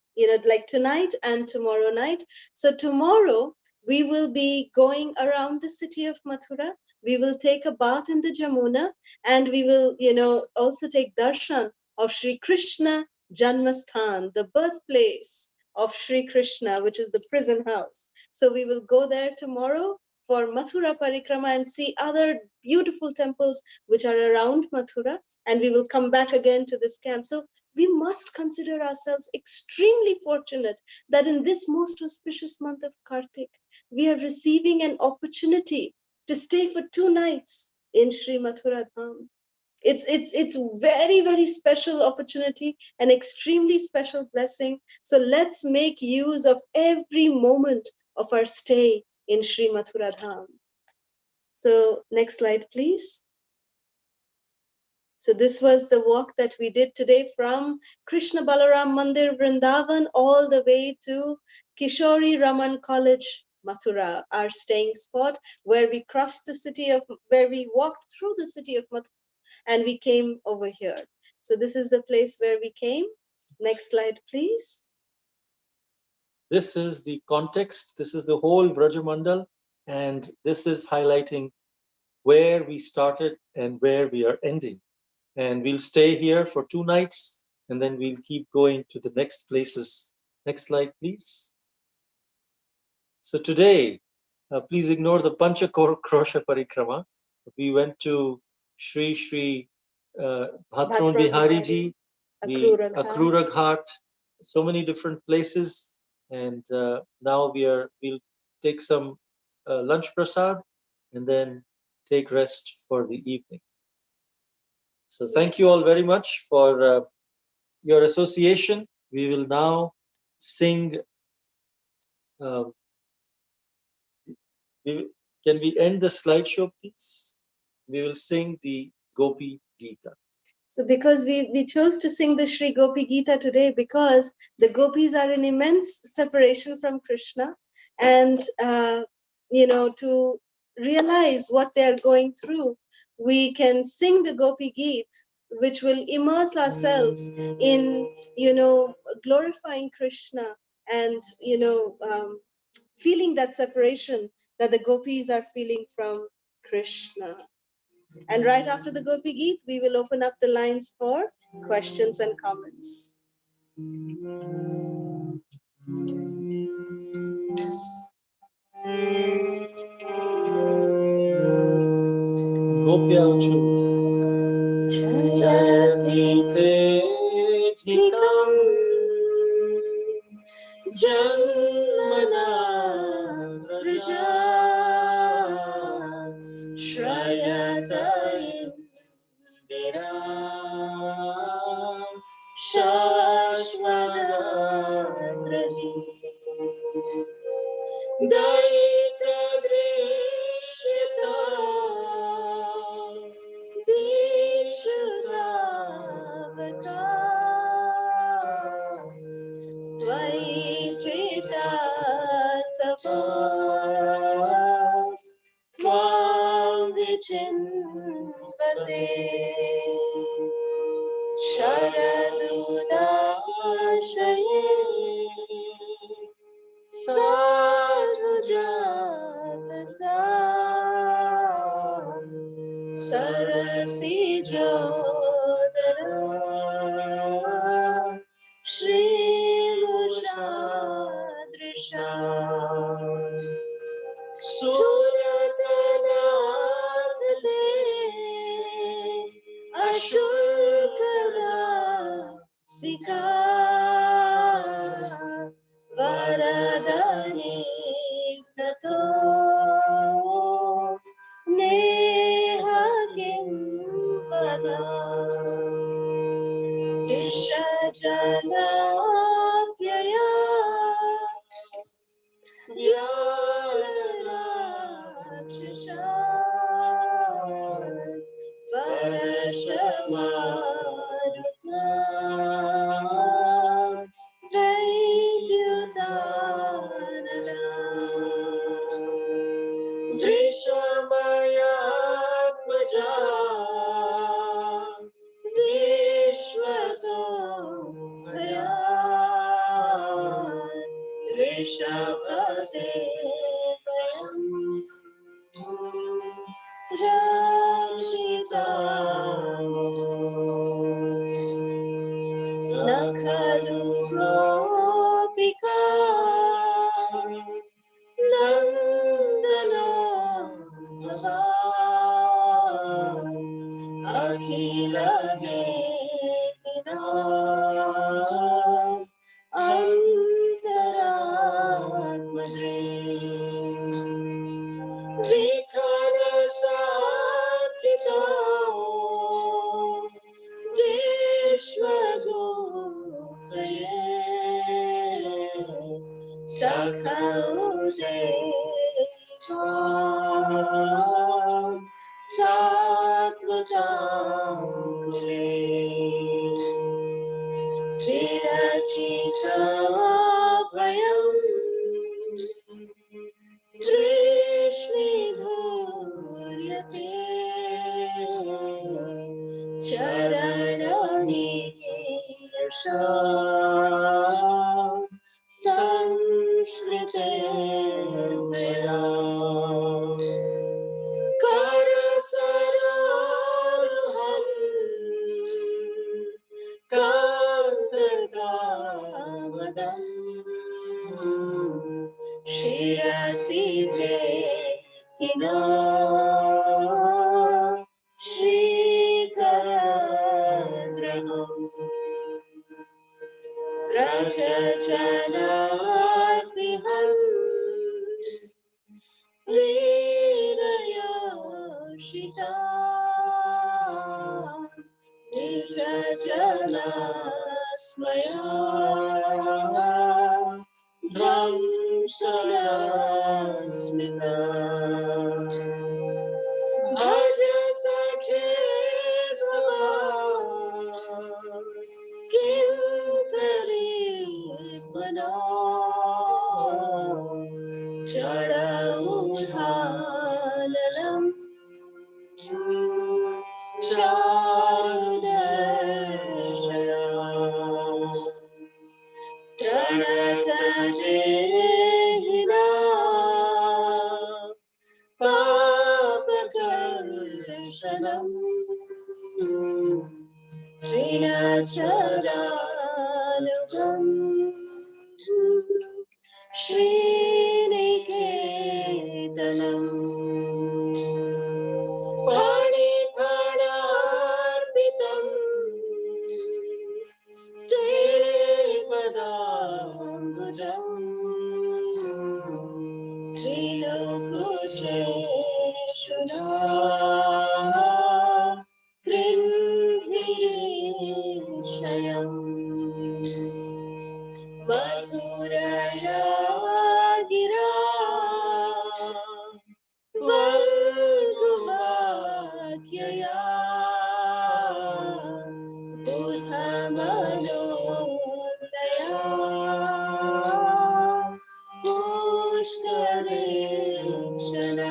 like tonight and tomorrow night. So tomorrow, we will be going around the city of Mathura. We will take a bath in the Jamuna, and we will, also take darshan of Sri Krishna Janmasthan, the birthplace of Sri Krishna, which is the prison house. So we will go there tomorrow for Mathura Parikrama and see other beautiful temples which are around Mathura. And we will come back again to this camp. So we must consider ourselves extremely fortunate that in this most auspicious month of Kartik, we are receiving an opportunity to stay for 2 nights in Sri Mathura Dham. It's very, very special opportunity, an extremely special blessing. So let's make use of every moment of our stay in Sri Mathura Dham. So next slide, please. So this was the walk that we did today from Krishna Balaram Mandir Vrindavan all the way to Kishori Raman College, Mathura, our staying spot, where we where we walked through the city of Mathura and we came over here. So this is the place where we came. Next slide, please. This is the context. This is the whole Vrajamandal, and this is highlighting where we started and where we are ending. And we'll stay here for 2 nights, and then we'll keep going to the next places. Next slide, please. So today, please ignore the Pancha Krosha Parikrama. We went to Sri Bhatron Bihari ji, the Akrura Ghat, so many different places. And now we'll take some lunch prasad and then take rest for the evening. So thank you all very much for your association. We will now sing. Can we end the slideshow, please? We will sing the Gopi Gita. So because we chose to sing the Sri Gopi Gita today because the gopis are in immense separation from Krishna, and to realize what they are going through, we can sing the Gopi Gita, which will immerse ourselves in glorifying Krishna and feeling that separation that the gopis are feeling from Krishna. And right after the Gopi Geet, we will open up the lines for questions and comments. Gopyachu Jayatite Thikam Janmana Vraja Shrayata Indira Shashvada Vradi Daita Drishyata Dikshudavata Svaitrita Sabas Tvam Vichimbate Sharadudashaye Sadhujatasa Sarasi Jodara Shri Mushadrisha Suratanathane Ashulkada Sika Varadani Nato Neha Kimpada Vishajala Pyaya Vyarakshasha Varashamaruta Vaidyutanada Vishamayatmaja Vishwato Bhayan Rishabhate Vayam Rakshita Nakhalu Gopika Nandana lage na antaratmadre vikhana satrita vishwagopaye sakhaude Satvatankule Virachita Bhayam Krishni Dhuryate Charanami Yasha Samsrite Vaya Karasarohan Kantakamadam Shiraside Ina Shrikaragraham Vrajamandarpiham Virayoshita Nijajana Smaya Dramsala Smita Bhaja Sakhe Bhava Kim Karismana Chada Udhanalam Charudarshaya Pranatadehina Papakarshanam Trinacharanugam Sriniketanam Panipadarpitam Te Padambujam Trilokucheshuna Krimhirishayam Mathuraya gira Valguvakyaya Budhamanodaya Pushkareshana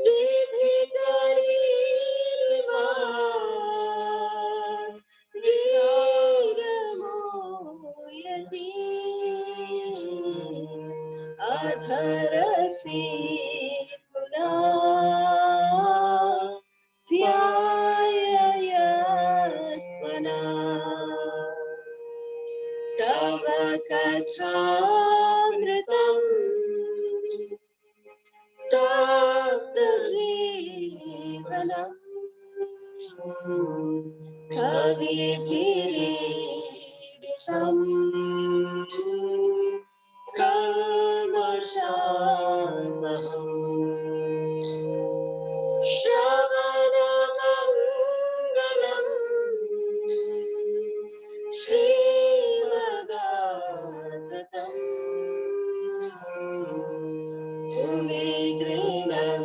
Vidhikaririva Viramoyati Adharasi Puna Vyayayasvana Tava Kathamritam Tapta Jivanam Kavibhiriditam Kalmashamaham Shravanamangalam Srimagatatam Bhuvi Grinam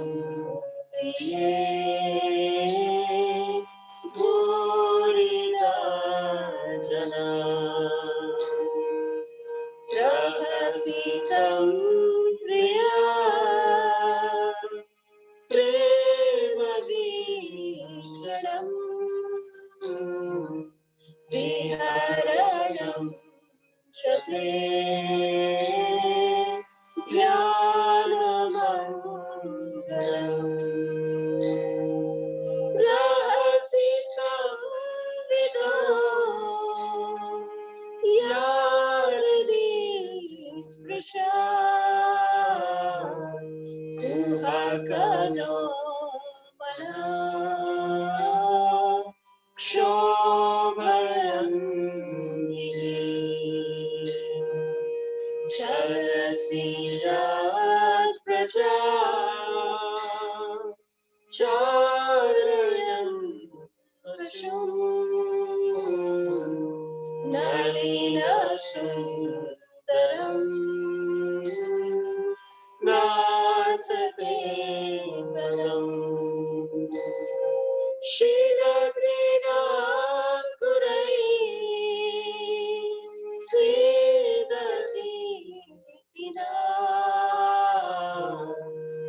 Bhurida Jana Rahasitam Priya Prema Vijaram Viharanam Chate Dhyanamangalam Rahasitam Vido Yardi Sprisha Kuhakano Mana Charayan Pashum Nalina Sundaram Nathate Padam Shila Krishna Kurai Siddhati Tina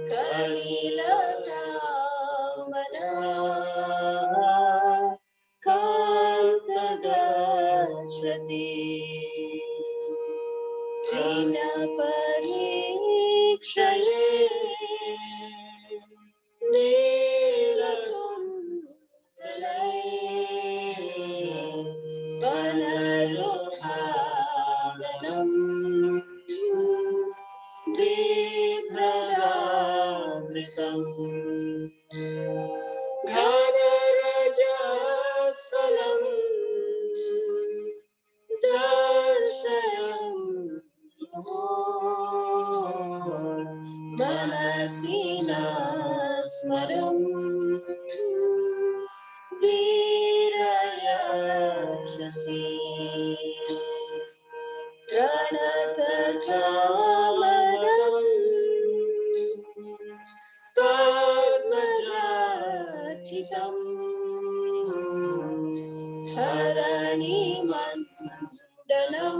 Kalilata Mana Kartagashati Trina Parikshaye Nilatum Vanaruhaganam Vipradabritam Ghanarajasvalam Darshayam Manasina Smaram Virayachasi Pranatakamadam Padmajachitam Dharani Mandalam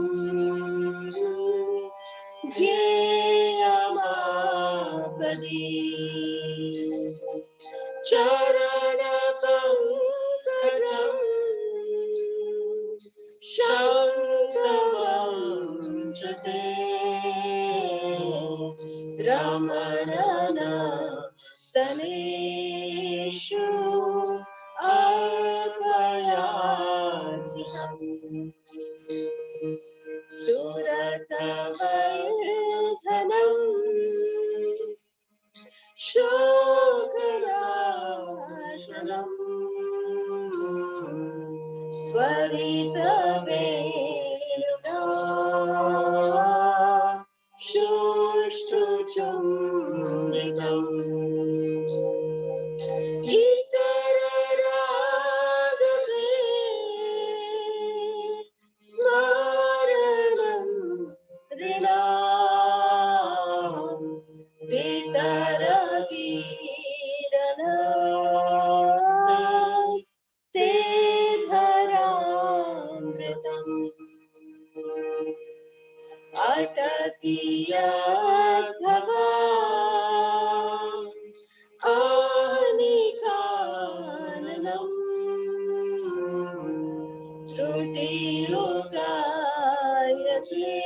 Dhyayamapadi Charana Pankajam Shankavam Jate Ramanana Staneshu Arpayadhikam Suratavardhanam Shokanashanam Swarita Venuna Shushtuchumritam Itararagame Smaranam Rinam Vitaravirana Te Dharamritam Atatiyadhava Anikananam Trutiyogayate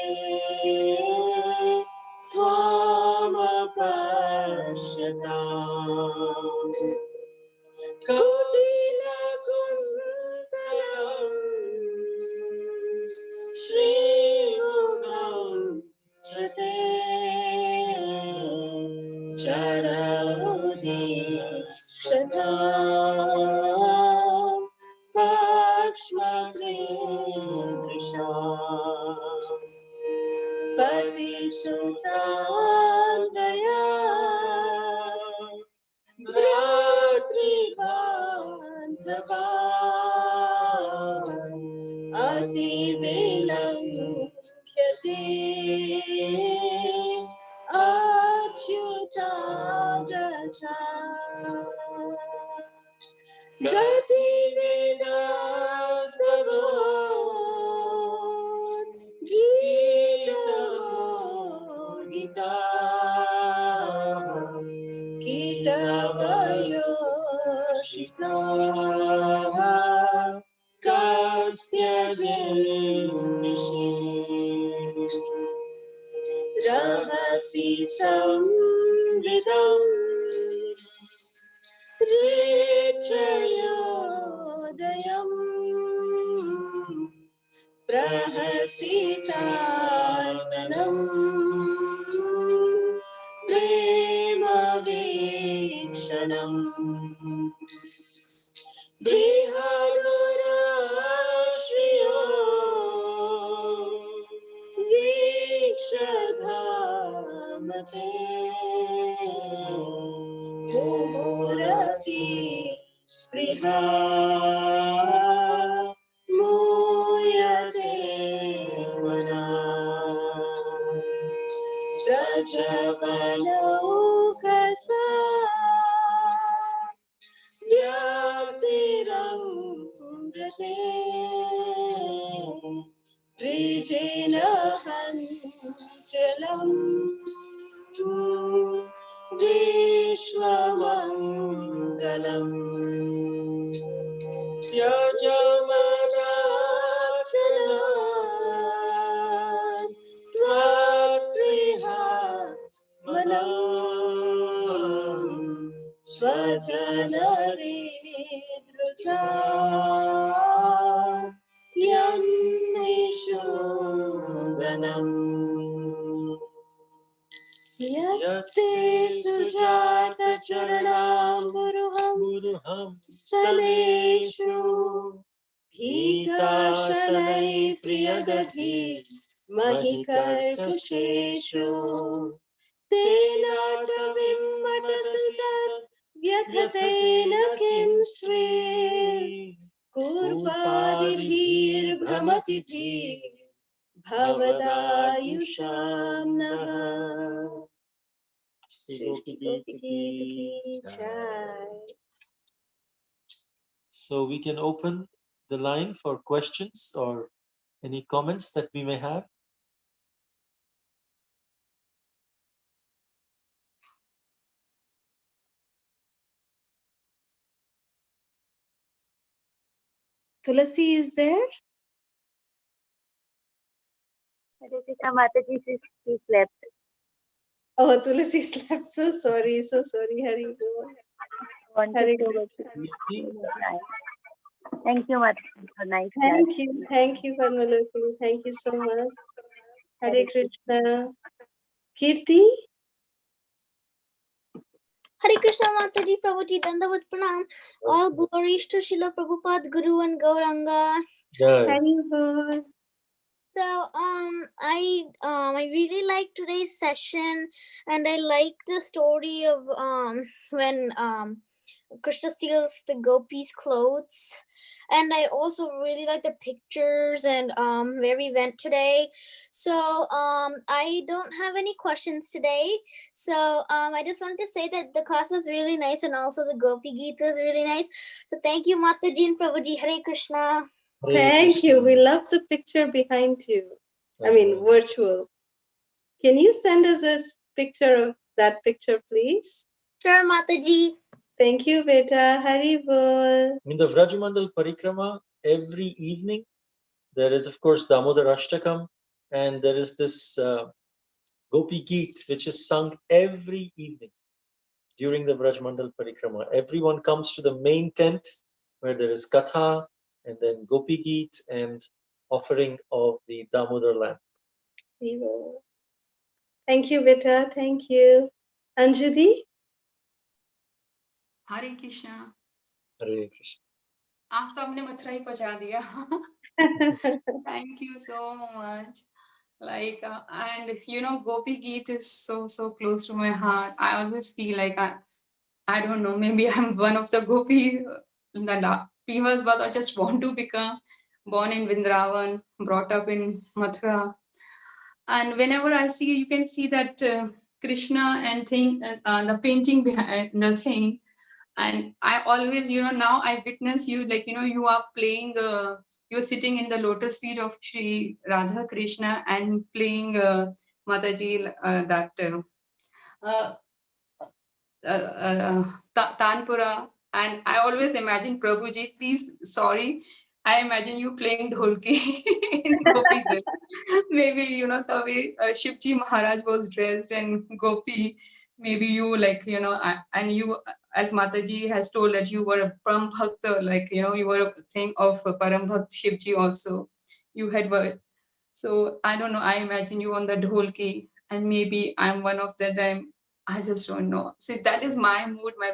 Tvamapashyatam Kutilakuntalam Srimugam Jate Charaudi Shatam Lakshmi Krishna Pati Sutandaya Bratri Bandhava Ati Vilankyate Achyutagata Gati Vedasnavo Gita Gita Gita Vayoshika Kastya Jenishi Rahasi Samvidam Richayodayam Prahasitanam Prema Vikshanam Brihadurashriyo Vikshadhamate Mumura Spriha Muyate Mana Vrajamandal Parikrama Vrijena Hanchalam Vishwamangalam Yajamanachana Tvasriha Manam Swajanari Druja Yannishudanam Yatte Sujata Charanam Buruham Staneshu Hitashanai Priyadati Mahikarkasheshu Tenatavim Matasutat Vyathatena Kim Sri Kurpadibhir Brahmatidhir Bhavadayusham Nava. So we can open the line for questions or any comments that we may have. Tulasi is there? Mataji, she slept. Oh, Tulasi slept. So sorry, Hari. Wanted to Thank you, Mataji, for nice class. Thank you, Padmalokhi. Thank you so much. Hare Krishna. Kirti? Hare Krishna Mataji, Prabhuji, Dandavat Pranam. All glories to Srila Prabhupada, Guru and Gauranga. Haribol. So I really like today's session, and I like the story of when Krishna steals the gopis' clothes, and I also really like the pictures and where we went today. So I don't have any questions today. So I just want to say that the class was really nice, and also the Gopi Gita is really nice. So thank you, Mataji and Prabhuji. Hare Krishna. Thank you. We love the picture behind you. I mean, virtual. Can you send us a picture of that picture, please? Sure, Mataji. Thank you, Beta. Haribol. In the Vrajamandal Parikrama, every evening, there is, of course, Damodar Ashtakam, and there is this Gopi Gita, which is sung every evening during the Vrajamandal Parikrama. Everyone comes to the main tent where there is Katha, and then Gopi Gita and offering of the Damodar lamp. Thank you, Beta. Thank you. Anjali? Hare Krishna. Hare Krishna. आज तो आपने मथुरा ही पहुंचा दिया. Thank you so much. Like and you know, Gopi Gita is so close to my heart. I always feel like I don't know, maybe I'm one of the Gopi in the previous birth. I just want to become born in Vrindavan, brought up in Mathura. And whenever I see, you can see that Krishna and thing, the painting behind the thing. And I always, now I witness you, like, you are playing, you're sitting in the lotus feet of Shri Radha Krishna and playing Mataji, Tanpura. And I always imagine Prabhuji, please, sorry, I imagine you playing dholki in Gopi Gita. Maybe, the way Shivji Maharaj was dressed and Gopi, maybe you and you, as Mataji has told that you were a Param Bhakta, like, you were a thing of Param Bhakt Shivji also. You had word. So I don't know, I imagine you on the dholki and maybe I'm one of them. I just don't know. So that is my mood, my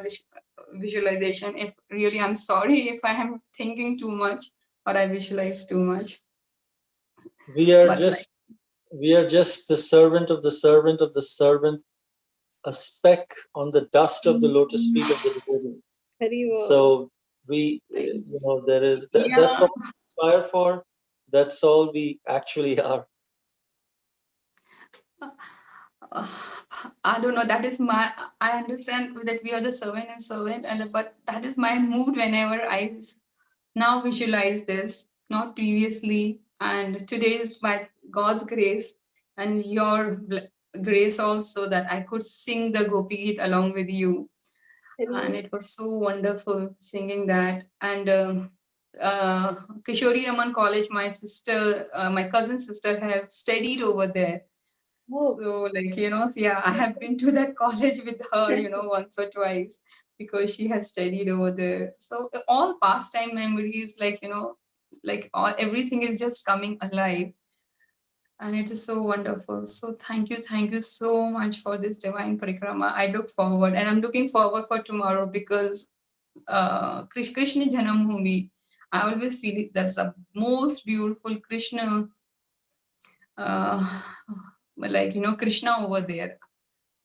visualization. If really, I'm sorry if I am thinking too much or I visualize too much. We are just the servant of the servant of the servant, a speck on the dust of the lotus feet of the devotee. So we, there is that's all we aspire for. That's all we actually are. I don't know. That is my. I understand that we are the servant and servant, but that is my mood whenever I now visualize this, not previously. And today, by God's grace and your grace also, that I could sing the Gopi Gita along with you. And it was so wonderful singing that. And Kishori Raman College, my sister, my cousin sister, have studied over there. So, I have been to that college with her, once or twice, because she has studied over there. So all pastime memories, everything is just coming alive. And it is so wonderful. So thank you so much for this divine parikrama. I look forward, and I'm looking forward for tomorrow, because Krishna Janam Bhumi, I always feel that's the most beautiful Krishna, Krishna over there.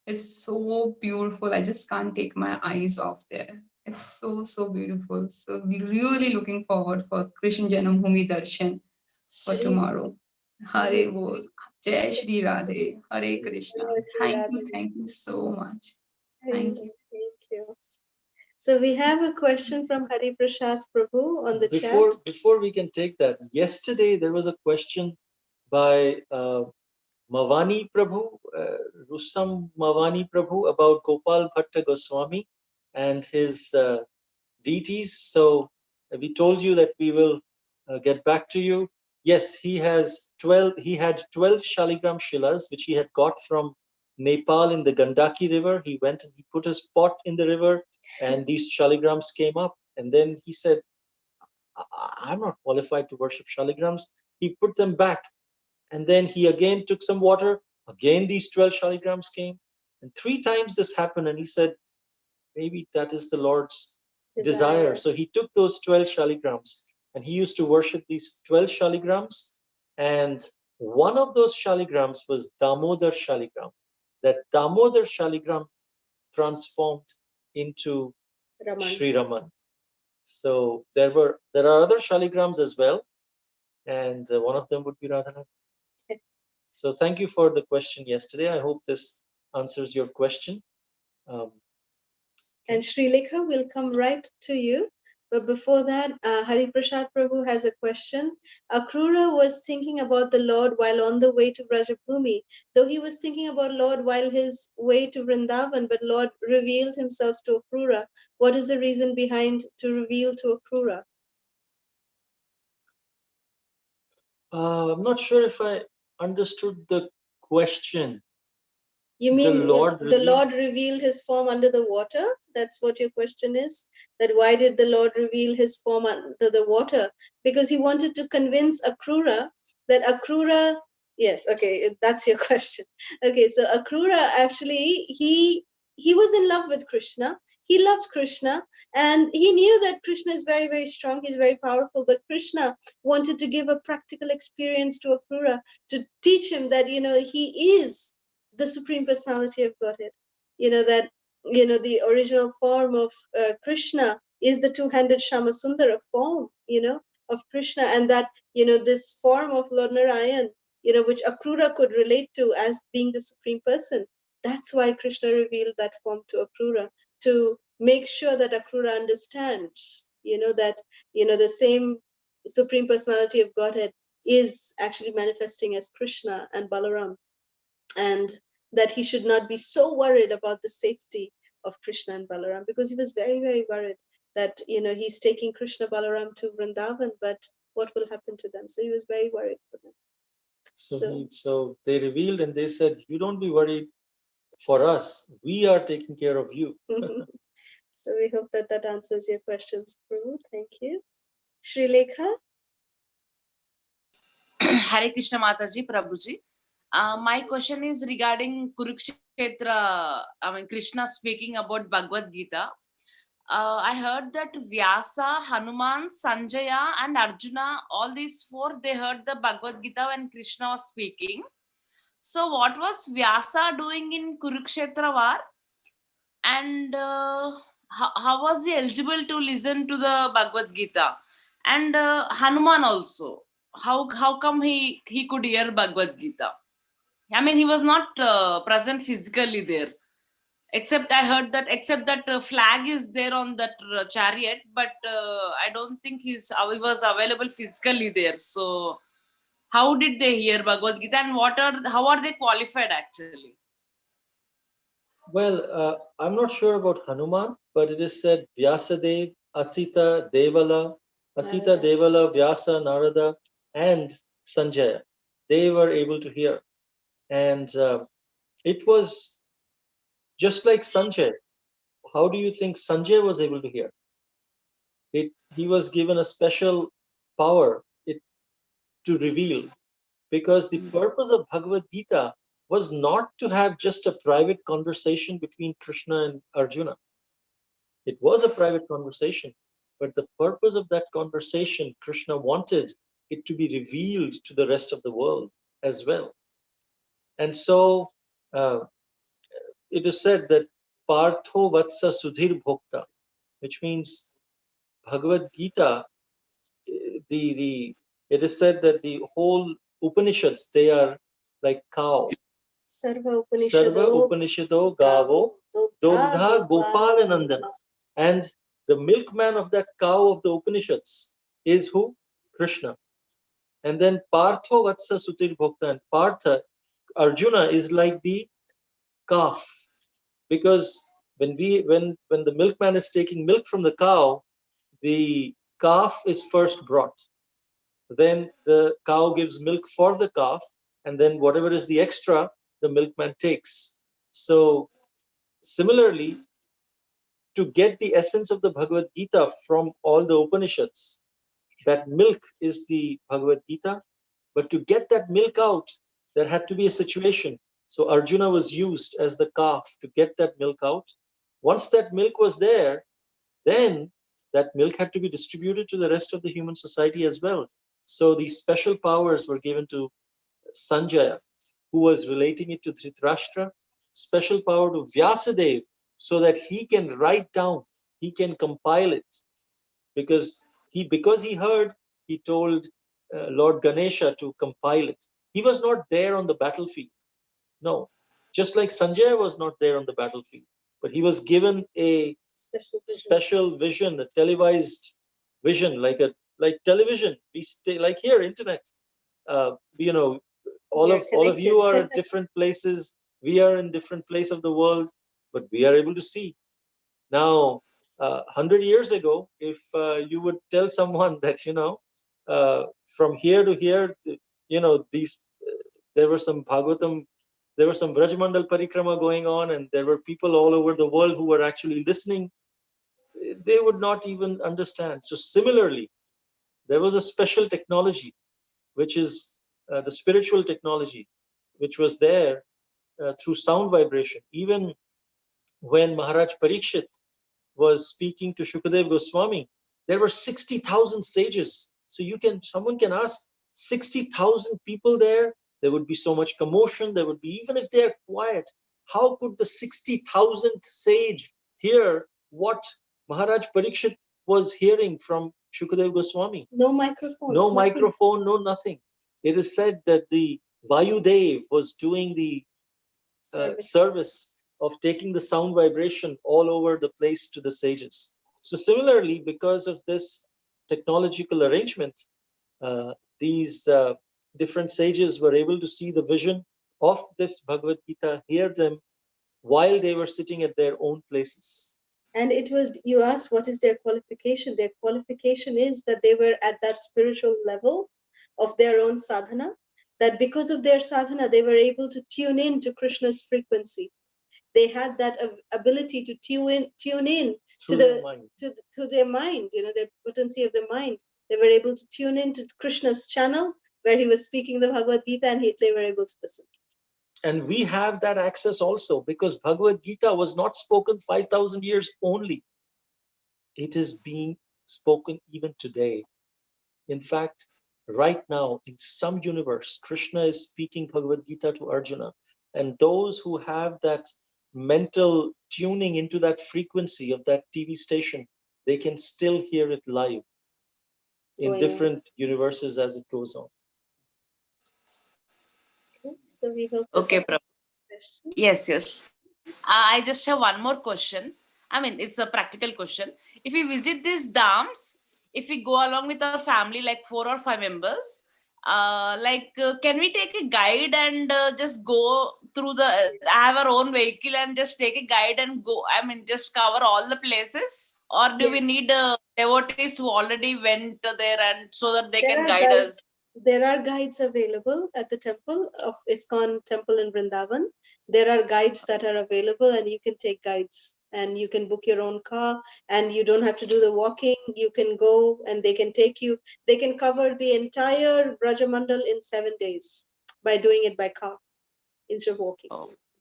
It's so beautiful. I just can't take my eyes off there. It's so, so beautiful. So we're really looking forward for Krishna Janam Bhumi Darshan for tomorrow. Hare Bol, Jai Shri Radhe, Hare Krishna. Thank you so much. Thank you. Thank you. So we have a question from Hari Prasad Prabhu on the chat. Before we can take that, yesterday there was a question by Mavani Prabhu, Rusam Mavani Prabhu, about Gopal Bhatta Goswami and his deities. So we told you that we will get back to you. Yes, he has 12. He had 12 Shaligram Shilas, which he had got from Nepal in the Gandaki River. He went and he put his pot in the river, and these Shaligrams came up. And then he said, I'm not qualified to worship Shaligrams. He put them back. And then he again took some water. Again, these 12 Shaligrams came. And 3 times this happened. And he said, maybe that is the Lord's desire. So he took those 12 Shaligrams and he used to worship these 12 Shaligrams. And one of those Shaligrams was Damodar Shaligram. That Damodar Shaligram transformed into Sri Raman. So there are other Shaligrams as well. And one of them would be Radha. So thank you for the question yesterday. I hope this answers your question. And Sri Lekha will come right to you. But before that, Hari Prasad Prabhu has a question. Akrura was thinking about the Lord while on the way to Vrajabhumi, though he was thinking about Lord while his way to Vrindavan, but Lord revealed himself to Akrura. What is the reason behind to reveal to Akrura? I'm not sure if I understood the question. You mean the Lord revealed his form under the water? That's what your question is? That why did the Lord reveal his form under the water? Because he wanted to convince Akrura that Akrura, yes, okay, that's your question. Okay, so Akrura actually, he was in love with Krishna. He loved Krishna and he knew that Krishna is very, very strong. He's very powerful, but Krishna wanted to give a practical experience to Akrura to teach him that, he is the Supreme Personality of Godhead. That, the original form of Krishna is the two-handed Shama Sundara form, of Krishna, and that, this form of Lord Narayan, which Akrura could relate to as being the Supreme Person. That's why Krishna revealed that form to Akrura, to make sure that Akrura understands, that, the same Supreme Personality of Godhead is actually manifesting as Krishna and Balaram. And that he should not be so worried about the safety of Krishna and Balaram, because he was very, very worried that, he's taking Krishna Balaram to Vrindavan, but what will happen to them? So he was very worried for them. So they revealed and they said, you don't be worried for us. We are taking care of you. So we hope that answers your questions, Prabhu. Thank you. Sri Lekha? Hare Krishna Mataji, Prabhuji. My question is regarding Kurukshetra. Krishna speaking about Bhagavad Gita. I heard that Vyasa, Hanuman, Sanjaya, and Arjuna, all these 4, they heard the Bhagavad Gita when Krishna was speaking. So, what was Vyasa doing in Kurukshetra war? And how was he eligible to listen to the Bhagavad Gita? And Hanuman also. How come he could hear Bhagavad Gita? I mean, he was not present physically there. Except I heard that, except that flag is there on that chariot, but I don't think he was available physically there. So how did they hear Bhagavad Gita, and how are they qualified actually? Well, I'm not sure about Hanuman, but it is said Vyasadev, Asita, Devala, Asita, Devala, Vyasa, Narada, and Sanjaya. They were able to hear. And it was just like Sanjay. How do you think Sanjay was able to hear? He was given a special power to reveal, because the purpose of Bhagavad Gita was not to have just a private conversation between Krishna and Arjuna. It was a private conversation, but the purpose of that conversation, Krishna wanted it to be revealed to the rest of the world as well. And so it is said that Partho Vatsa Sudhir Bhokta, which means Bhagavad Gita, it is said that the whole Upanishads, they are like cow. Sarva Upanishado Gavo Dogdha Gopalanandana. And the milkman of that cow of the Upanishads is who? Krishna. And then Partho Vatsa Sutir Bhokta, and Partha, Arjuna, is like the calf. Because when the milkman is taking milk from the cow, the calf is first brought. Then the cow gives milk for the calf, and then whatever is the extra, the milkman takes. So similarly, to get the essence of the Bhagavad Gita from all the Upanishads, that milk is the Bhagavad Gita. But to get that milk out, there had to be a situation. So Arjuna was used as the calf to get that milk out. Once that milk was there, then that milk had to be distributed to the rest of the human society as well. So these special powers were given to Sanjaya, who was relating it to Dhritarashtra, special power to Vyasadeva, so that he can write down, he can compile it. Because he heard, he told Lord Ganesha to compile it. He was not there on the battlefield. No. Just like Sanjaya was not there on the battlefield, but he was given a special vision, a televised vision, like television. We stay like here, internet. You know, all of you are at different places. We are in different place of the world, but we are able to see. Now, 100 years ago, if you would tell someone that, from here to here, there were some Bhagavatam, there were some Vrajamandal Parikrama going on, and there were people all over the world who were actually listening, they would not even understand. So similarly, there was a special technology, which is the spiritual technology, which was there through sound vibration. Even when Maharaj Parikshit was speaking to Shukadev Goswami, there were 60,000 sages. So someone can ask, 60,000 people there, there would be so much commotion, there would be, even if they're quiet, how could the 60,000th sage hear what Maharaj Parikshit was hearing from Shukadev Goswami? No microphone. No microphone, no nothing. It is said that the Vayudev was doing the service of taking the sound vibration all over the place to the sages. So similarly, because of this technological arrangement, these different sages were able to see the vision of this Bhagavad Gita, hear them while they were sitting at their own places. And it was, you asked, what is their qualification? Their qualification is that they were at that spiritual level of their own sadhana, that because of their sadhana, they were able to tune in to Krishna's frequency. They had that ability to tune in to their mind, the potency of the mind. They were able to tune into Krishna's channel where he was speaking the Bhagavad Gita, and they were able to listen. And we have that access also, because Bhagavad Gita was not spoken 5,000 years only. It is being spoken even today. In fact, right now, in some universe, Krishna is speaking Bhagavad Gita to Arjuna. And those who have that mental tuning into that frequency of that TV station, they can still hear it live in different universes as it goes on. Okay, so we hope. Okay, Prabhu. Yes, yes. I just have one more question. I mean, it's a practical question. If we visit these dams, if we go along with our family, like 4 or 5 members, can we take a guide and just go through have our own vehicle and just take a guide and go, I mean, just cover all the places? Or do we need devotees who already went there and so that they can guide us? There are guides available at the temple of ISKCON temple in Vrindavan. There are guides that are available and you can take guides and you can book your own car and you don't have to do the walking. You can go and they can take you. They can cover the entire Vrajamandal in 7 days by doing it by car instead of walking.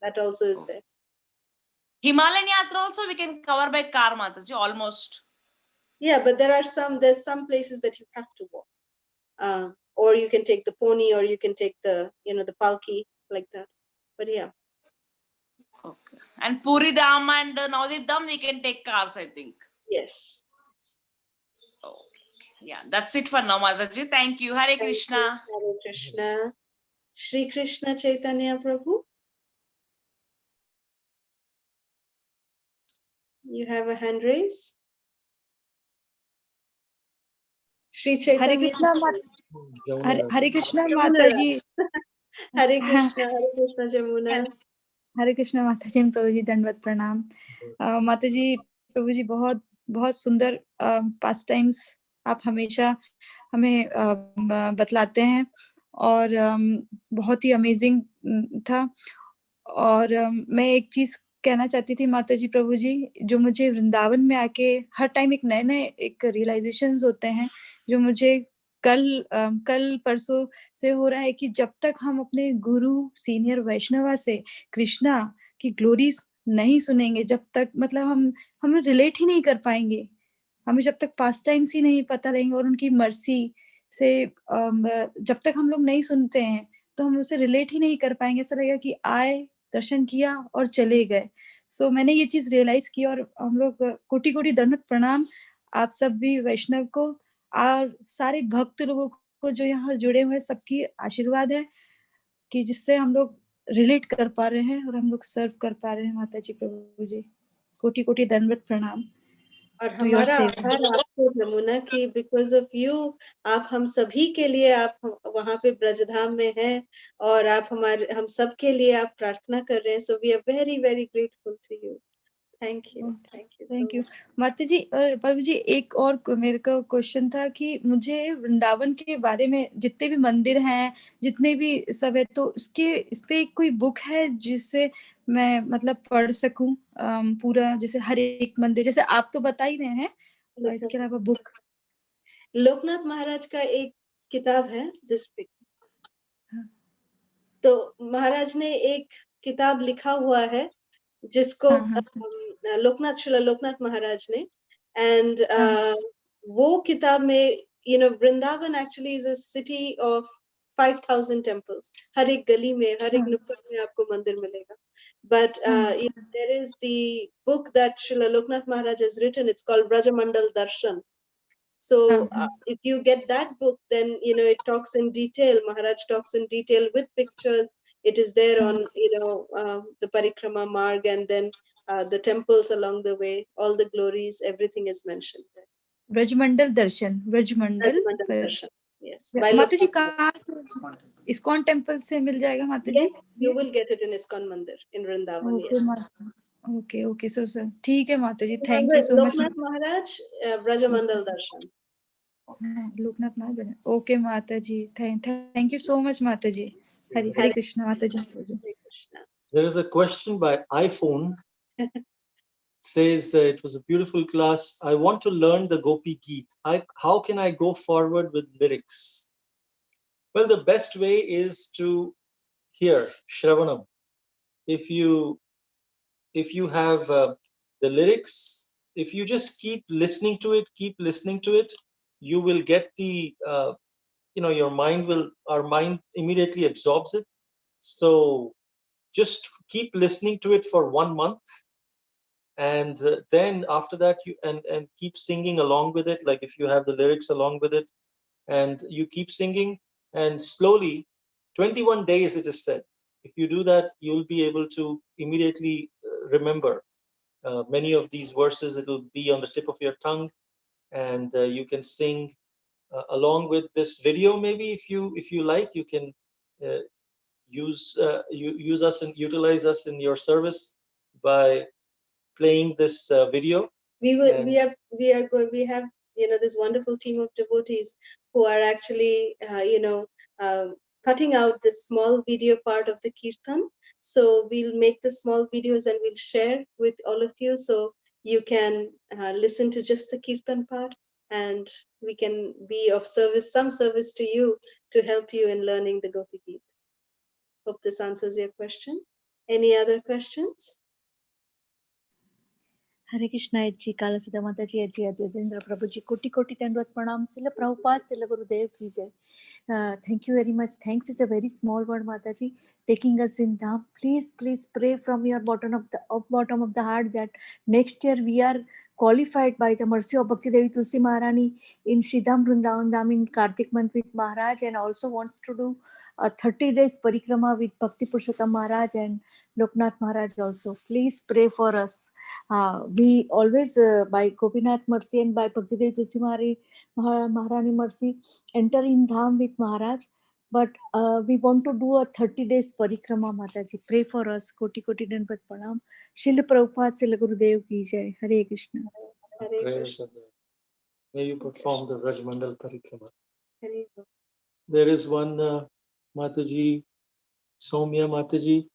That also is there. Himalayan Yatra also we can cover by car, Mataji, almost. Yeah, but there's some places that you have to walk. Or you can take the pony, or you can take the the palki like that. But yeah. Okay. And Puri Dham and Navadip Dham we can take cars, I think. Yes. Okay. Yeah, that's it for now, Mataji. Thank you. Hare Krishna. Hare Krishna. Shri Krishna Chaitanya Prabhu. You have a hand raised. Shri Chaitanya. Hare Krishna Mataji. Hare Krishna, Hare Krishna Jamuna. हरे कृष्णा माता जी प्रभु जी दंडवत प्रणाम। माता जी प्रभु जी बहुत बहुत सुंदर पास times आप हमेशा हमें बतलाते हैं और बहुत ही अमेजिंग था। और मैं एक चीज कहना चाहती थी माता जी प्रभु जी, जो मुझे वृंदावन में आके हर टाइम एक नए नए एक रियलाइजेशंस होते हैं, जो मुझे कल परसों से हो रहा है कि जब तक हम अपने गुरु सीनियर वैष्णवा से कृष्णा की ग्लोरीज नहीं सुनेंगे, जब तक मतलब हम रिलेट ही नहीं कर पाएंगे, हमें जब तक पास्ट टाइम्स ही नहीं पता रहेंगे और उनकी मर्सी से जब तक हम लोग नहीं सुनते हैं तो हम उससे रिलेट ही नहीं कर पाएंगे। ऐसा लगेगा कि आए, दर्शन किया और चले गए। सो मैंने ये चीज रियलाइज की और हम लोग कोटि कोटि दंडवत प्रणाम आप सब भी वैष्णव को और सारे भक्त लोगों को जो यहाँ जुड़े हुए, सबकी आशीर्वाद है कि जिससे हम लोग रिलेट कर पा रहे हैं और हम लोग सर्व कर पा रहे हैं। माता जी प्रभु जी कोटि कोटि दंडवत प्रणाम। और हमारा आभार आपको जमुना की बिकॉज ऑफ यू आप हम सभी के लिए आप वहाँ पे ब्रजधाम में हैं और आप हम सब के लिए आप प्रार्थना कर रहे हैं। So we are very very grateful to you. Thank you माता जी। प्रभु जी एक और मेरे का क्वेश्चन था कि मुझे वृंदावन के बारे में जितने भी मंदिर हैं, जितने भी सब है, तो इस पे कोई बुक है जिससे मैं मतलब पढ़ सकूं पूरा, जैसे हर एक मंदिर, जैसे आप तो बता ही रहे हैं, इसके अलावा बुक? लोकनाथ महाराज का एक किताब है जिसपे तो महाराज ने एक किताब लिखा हुआ है जिसको श्रील लोकनाथ महाराज ने एंड वो किताब में Vrindavan actually is a city of 5000 temples. हर एक गली में, हर एक नुक्कड़ में आपको मंदिर मिलेगा। But there is the book that Srila Loknath Maharaj has written. It's called Vrajamandal Darshan. So if you get that book, then it talks in detail. Maharaj talks in detail with pictures. It is there on the Parikrama Marg and then the temples along the way. All the glories, everything is mentioned there. Vrajamandal Darshan. Vrajamandal Darshan. Yes. माता जी कहाँ ISKCON temple से मिल जाएगा माता जी? Yes, you will get it in ISKCON Mandir in Vrindavan. Yes. Okay, sir. ठीक है माता जी, thank you so much. Loknath Maharaj, Vrajamandal Darshan. Loknath Maharaj. Okay माता जी, thank you so much माता जी। हरे कृष्णा माता जी। There is a question by iPhone. Says it was a beautiful class. I want to learn the Gopi Gita. How can I go forward with lyrics? Well, the best way is to hear Shravanam. If you have the lyrics, if you just keep listening to it, you will get the our mind immediately absorbs it. So just keep listening to it for 1 month, and then after that you and keep singing along with it, like if you have the lyrics along with it, and you keep singing, and slowly 21 days it is said, if you do that, you'll be able to immediately remember many of these verses. It will be on the tip of your tongue, and you can sing along with this video. Maybe if you like, you can use us and utilize us in your service by playing this video. We have this wonderful team of devotees who are actually cutting out this small video part of the kirtan. So we'll make the small videos and we'll share with all of you, so you can listen to just the kirtan part, and we can be of some service to you to help you in learning the Gopi Gita. Hope this answers your question. Any other questions? हरे कृष्णा जी, काला सुधा माता जी, अद्वैतेंद्र प्रभु जी, कोटि कोटि दंडवत प्रणाम। सिला प्रभुपाद, सिला गुरुदेव की जय। Thank you very much. Thanks is a very small word, Mataji. Taking us in Dham. Please pray from your bottom of the heart that next year we are qualified by the mercy of Bhakti Devi Tulsi Maharani in Sridham Vrindavan Dham in Kartik month with Maharaj, and also wants to do a 30 days parikrama with Bhakti Purushottam Maharaj and Loknath Maharaj also. Please pray for us. We always, by Gopinath mercy and by Bhakti Devi Tulsi Maharani mercy, enter in Dham with Maharaj, but we want to do a 30 days parikrama. Mataji, pray for us. Koti koti dandavat pranam. Srila Prabhupada, Srila Gurudev ki jai. Hare Krishna. Prayers of the, may you perform the Vrajamandal Parikrama. Hare. There is one Mataji, Soumya Mataji,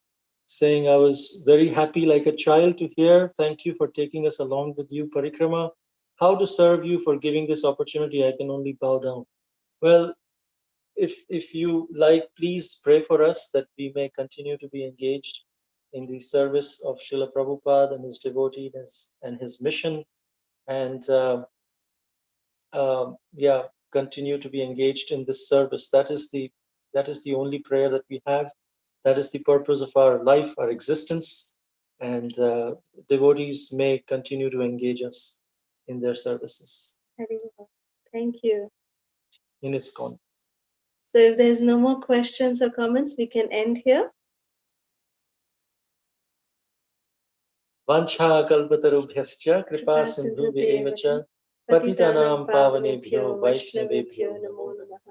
saying, I was very happy like a child to hear. Thank you for taking us along with you, Parikrama. How to serve you for giving this opportunity? I can only bow down. Well, if you like, please pray for us that we may continue to be engaged in the service of Srila Prabhupada and his devotees and his mission, and continue to be engaged in this service. That is the only prayer that we have. That is the purpose of our life, our existence, and devotees may continue to engage us in their services. Thank you. In ISKCON. So if there's no more questions or comments, we can end here. Vancha kalpatarubhyascha kripa sindhubhya eva cha patitanam pavanebhyo vaishnavebhyo namo namaha.